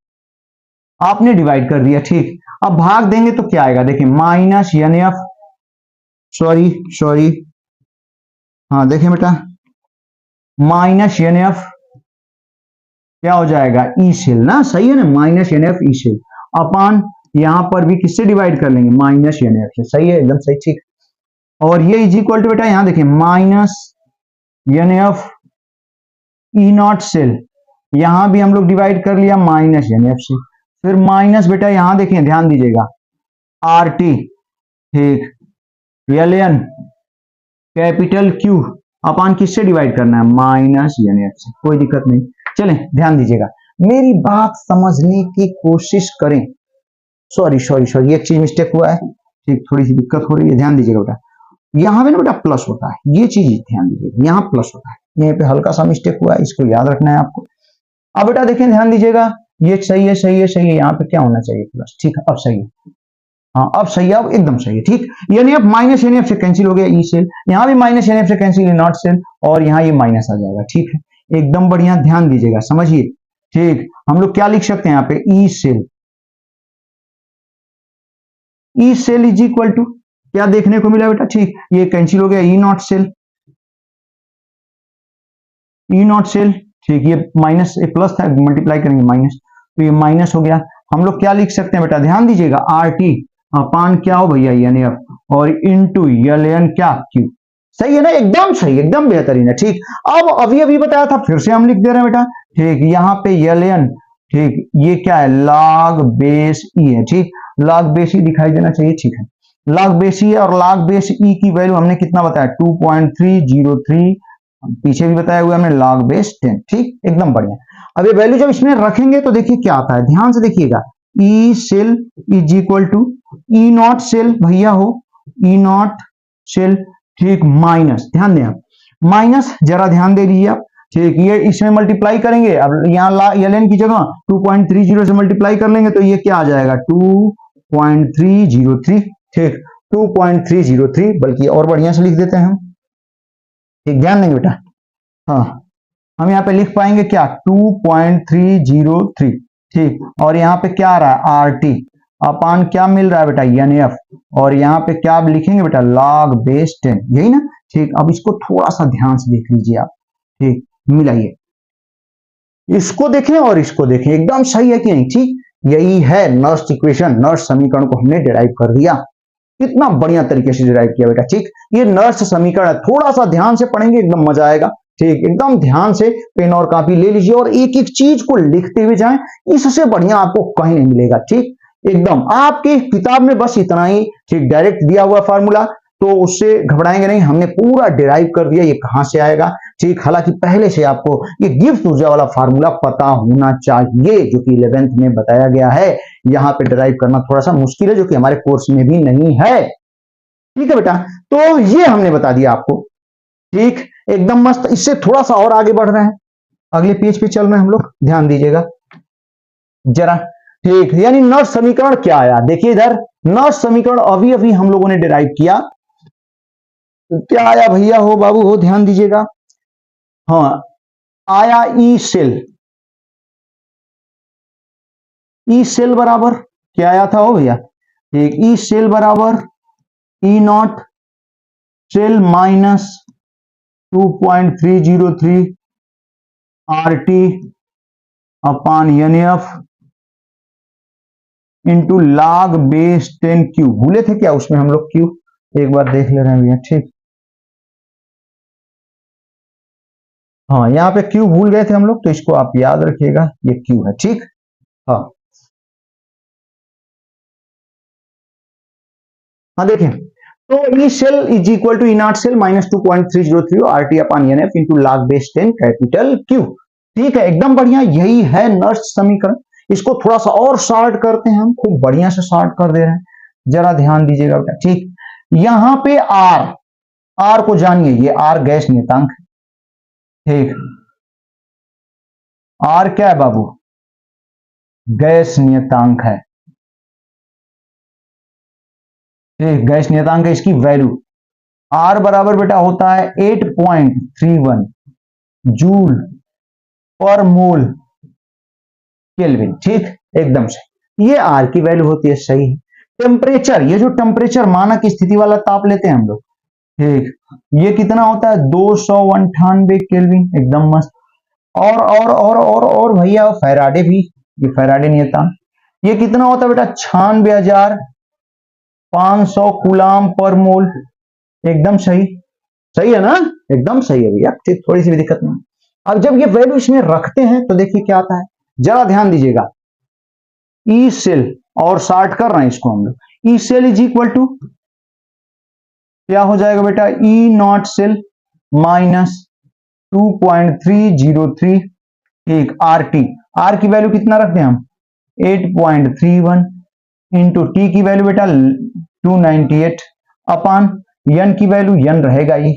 आपने डिवाइड कर दिया, ठीक। अब भाग देंगे तो क्या आएगा, देखिए माइनस एन एफ, सॉरी हाँ देखिए बेटा, माइनस एन एफ क्या हो जाएगा, ई सेल ना, सही है ना, minus N F E cell अपान, यहां पर भी किससे डिवाइड कर लेंगे, माइनस एन एफ से, सही है, एकदम सही, ठीक। और ये इज इक्वल टू बेटा यहां देखिए minus N F E not cell, यहां भी हम लोग डिवाइड कर लिया माइनस एन एफ से, फिर माइनस बेटा यहां देखिए ध्यान दीजिएगा आर टी, ठीक, एल एन कैपिटल क्यू अपान किससे डिवाइड करना है, माइनस एन एफ से, कोई दिक्कत नहीं। चलें ध्यान दीजिएगा, मेरी बात समझने की कोशिश करें। सॉरी एक चीज मिस्टेक हुआ है, ठीक, थोड़ी सी दिक्कत हो रही है, ध्यान दीजिएगा बेटा। यहाँ पे ना बेटा प्लस होता है, ये चीज ध्यान दीजिएगा, यहाँ प्लस होता है, यहाँ पे हल्का सा मिस्टेक हुआ है, इसको याद रखना है आपको। अब बेटा देखें, ध्यान दीजिएगा, ये सही है, सही है, सही है, यहाँ पे क्या होना चाहिए, प्लस, ठीक है, अब सही है, हाँ अब सही है, अब एकदम सही है, ठीक। यानी अब माइनस एन एफ से कैंसिल हो गया ई सेल, यहाँ भी माइनस एन एफ से कैंसिल है नॉट सेल, और यहाँ ये माइनस आ जाएगा, ठीक है, एकदम बढ़िया, ध्यान दीजिएगा, समझिए, ठीक। हम लोग क्या लिख सकते हैं यहाँ पे, E cell, E cell is equal to क्या देखने को मिला बेटा, ठीक, ये कैंसिल हो गया E not cell, E not cell, ठीक, ये माइनस ए प्लस था, मल्टीप्लाई करेंगे माइनस, तो ये माइनस हो गया। हम लोग क्या लिख सकते हैं बेटा, ध्यान दीजिएगा, आर टी अपान क्या हो भैया एन एफ, और इंटू एल एन क्या क्यू, सही है ना, एकदम सही, एकदम बेहतरीन है, ठीक। अब अभी बताया था, फिर से हम लिख दे रहे हैं बेटा, ठीक, यहाँ पे एल एन, ठीक, ये क्या है, लॉग बेस ई है, ठीक, लॉग बेस ई दिखाई देना चाहिए, ठीक है, लॉग बेस ई है, और लॉग बेस ई की वैल्यू हमने कितना बताया, 2.303, पीछे भी बताया हुआ हमने, लॉग बेस 10, ठीक, एकदम बढ़िया। अब ये वैल्यू जब इसमें रखेंगे तो देखिए क्या आता है, ध्यान से देखिएगा, E cell is equal to E not cell भैया हो, ई नॉट सेल, ठीक, माइनस, ध्यान दें आप, माइनस जरा ध्यान दे लीजिए आप, ठीक, ये इसमें मल्टीप्लाई करेंगे, अब यहाँ एल एन की जगह 2.30 से मल्टीप्लाई कर लेंगे तो ये क्या आ जाएगा, 2.303, ठीक, 2.303, बल्कि और बढ़िया से लिख देते हैं हम, ठीक, ध्यान देंगे बेटा, हाँ हम यहाँ पे लिख पाएंगे क्या, 2.303, ठीक, और यहाँ पे क्या आ रहा है, आर टी अपान क्या मिल रहा है बेटा, एन एफ, और यहाँ पे क्या लिखेंगे बेटा, लॉग बेस 10, यही ना, ठीक। अब इसको थोड़ा सा ध्यान से देख लीजिए आप, ठीक, मिलाइए, इसको देखें और इसको देखें, एकदम सही है कि नहीं, ठीक, यही है नर्स इक्वेशन, नर्स समीकरण को हमने डिराइव कर दिया, कितना बढ़िया तरीके से डिराइव किया बेटा, ठीक। ये नर्स समीकरण है, थोड़ा सा ध्यान से पढ़ेंगे एकदम मजा आएगा, ठीक, एकदम ध्यान से पेन और कॉपी ले लीजिए और एक एक चीज को लिखते हुए जाएं, इससे बढ़िया आपको कहीं नहीं मिलेगा, ठीक, एकदम आपकी किताब में बस इतना ही, ठीक, डायरेक्ट दिया हुआ फार्मूला, तो उससे घबराएंगे नहीं, हमने पूरा डिराइव कर दिया, ये कहां से आएगा, ठीक। हालांकि पहले से आपको ये गिब्स ऊर्जा वाला फार्मूला पता होना चाहिए, जो कि 11th में बताया गया है, यहाँ पे डिराइव करना थोड़ा सा मुश्किल है, जो कि हमारे कोर्स में भी नहीं है, ठीक है बेटा। तो ये हमने बता दिया आपको, ठीक, एकदम मस्त। इससे थोड़ा सा और आगे बढ़ रहे हैं, अगले पेज पे चल रहे हैं हम लोग, ध्यान दीजिएगा जरा, ठीक। यानी नर्स समीकरण क्या आया, देखिए इधर नर्स समीकरण अभी हम लोगों ने डिराइव किया, क्या आया भैया हो, बाबू हो, ध्यान दीजिएगा, हाँ आया ई सेल, ई सेल बराबर क्या आया था हो भैया, ठीक, ई सेल बराबर E not cell minus 2.303 R T upon N F into log base 10 Q, भूले थे क्या उसमें हम लोग, क्यू एक बार देख ले रहे हैं भैया, ठीक, हाँ यहाँ पे क्यू भूल गए थे हम लोग, तो इसको आप याद रखिएगा, ये क्यू है, ठीक, हाँ देखें, तो E cell is equal to E not cell minus 2.303 R T upon N F into log base 10 capital Q, ठीक है, एकदम बढ़िया, यही है नर्स समीकरण। इसको थोड़ा सा और शॉर्ट करते हैं, हम खूब बढ़िया से शॉर्ट कर दे रहे हैं, जरा ध्यान दीजिएगा बेटा। ठीक, यहां पे आर को जानिए, ये आर गैस नियतांक है। ठीक, आर क्या है बाबू? गैस नियतांक है। ठीक, गैस नियतांक है, इसकी वैल्यू आर बराबर बेटा होता है 8.31 जूल पर मोल केल्विन। ठीक, एकदम से ये आर की वैल्यू होती है, सही है। टेम्परेचर, ये जो टेम्परेचर मानक स्थिति वाला ताप लेते हैं हम लोग, ठीक, ये कितना होता है? 298 केल्विन, एकदम मस्त। और भैया फैराडे भी, ये फैराडे नियतांक, ये कितना होता है बेटा? 96,500 कूलाम पर मोल, एकदम सही। सही है ना? एकदम सही है भैया, ठीक, थोड़ी सी भी दिक्कत नहीं। अब जब ये वैल्यू इसमें रखते हैं तो देखिए क्या आता है, जरा ध्यान दीजिएगा। ई सेल, और शॉर्ट कर रहे हैं इसको हम लोग, E cell is equal to क्या हो जाएगा बेटा? E not cell minus 2.303। ठीक, आर टी, आर की वैल्यू कितना रखते हैं हम? 8.31 इंटू टी की वैल्यू बेटा 298 अपान यन की वैल्यू, यन रहेगा ही।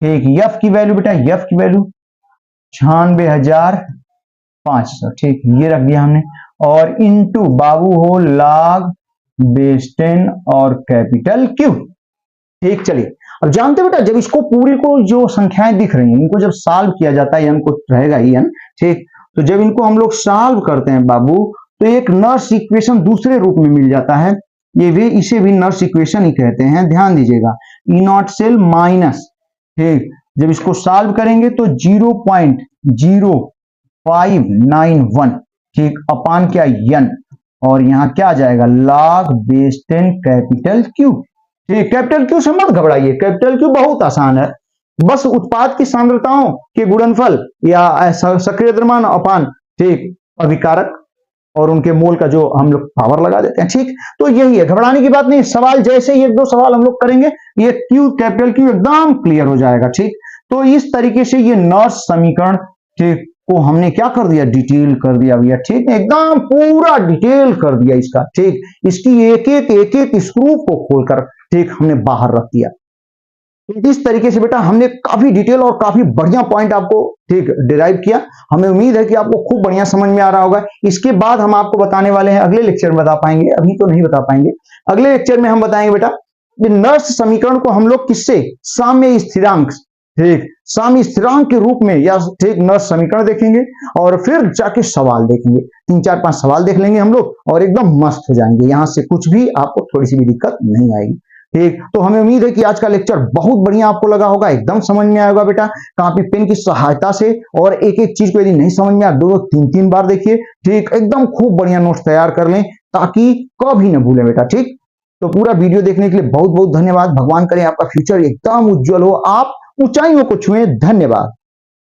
ठीक, यफ की वैल्यू बेटा, यफ की वैल्यू 96,500। ठीक, ये रख दिया हमने, और इंटू बाबू हो लॉग बेस 10 और कैपिटल क्यू। ठीक, चलिए अब जानते बेटा, जब इसको पूरी को जो संख्याएं दिख रही हैं, इनको जब सॉल्व किया जाता है, यन को रहेगा ही यन। ठीक, तो जब इनको हम लोग सॉल्व करते हैं बाबू, तो एक नर्स इक्वेशन दूसरे रूप में मिल जाता है, ये भी, इसे भी नर्स इक्वेशन ही कहते हैं। ध्यान दीजिएगा, ई नॉट सेल माइनस, ठीक, जब इसको सॉल्व करेंगे तो 0.0591, ठीक, अपान क्या? यन, और यहां क्या आ जाएगा? Log base 10 capital Q. ठीक, कैपिटल क्यू से मत घबराइए, कैपिटल क्यू बहुत आसान है, बस उत्पाद की सांद्रताओं के गुणनफल या सक्रिय द्रव्यमान अपान, ठीक, अभिकारक और उनके मोल का जो हम लोग पावर लगा देते हैं। ठीक, तो यही है, घबराने की बात नहीं। सवाल जैसे ही एक दो सवाल हम लोग करेंगे, ये क्यू, कैपिटल क्यू एकदम क्लियर हो जाएगा। ठीक, तो इस तरीके से ये नर्स समीकरण, ठीक, को हमने क्या कर दिया? डिटेल कर दिया भैया। ठीक, एकदम पूरा डिटेल कर दिया इसका। ठीक, इसकी एक एक स्क्रू को खोलकर, ठीक, हमने बाहर रख दिया। इस तरीके से बेटा हमने काफी डिटेल और काफी बढ़िया पॉइंट आपको, ठीक, डिराइव किया। हमें उम्मीद है कि आपको खूब बढ़िया समझ में आ रहा होगा। इसके बाद हम आपको बताने वाले हैं, अगले लेक्चर में बता पाएंगे, अभी तो नहीं बता पाएंगे। अगले लेक्चर में हम बताएंगे बेटा ये नर्स समीकरण को हम लोग किससे? साम्य स्थिरांक, ठीक, साम्य स्थिरांक के रूप में, या ठीक, नर्स समीकरण देखेंगे, और फिर जाके सवाल देखेंगे। 3-4-5 सवाल देख लेंगे हम लोग, और एकदम मस्त हो जाएंगे। यहां से कुछ भी आपको थोड़ी सी भी दिक्कत नहीं आएगी। ठीक, तो हमें उम्मीद है कि आज का लेक्चर बहुत बढ़िया आपको लगा होगा, एकदम समझ में आएगा बेटा। कॉपी पेन की सहायता से, और एक एक चीज को यदि नहीं समझ में आया, 2-3 बार देखिए। ठीक, एकदम खूब बढ़िया नोट्स तैयार कर लें, ताकि कभी न भूलें बेटा। ठीक, तो पूरा वीडियो देखने के लिए बहुत बहुत धन्यवाद। भगवान करे आपका फ्यूचर एकदम उज्जवल हो, आप ऊंचाइयों को छुएं। धन्यवाद।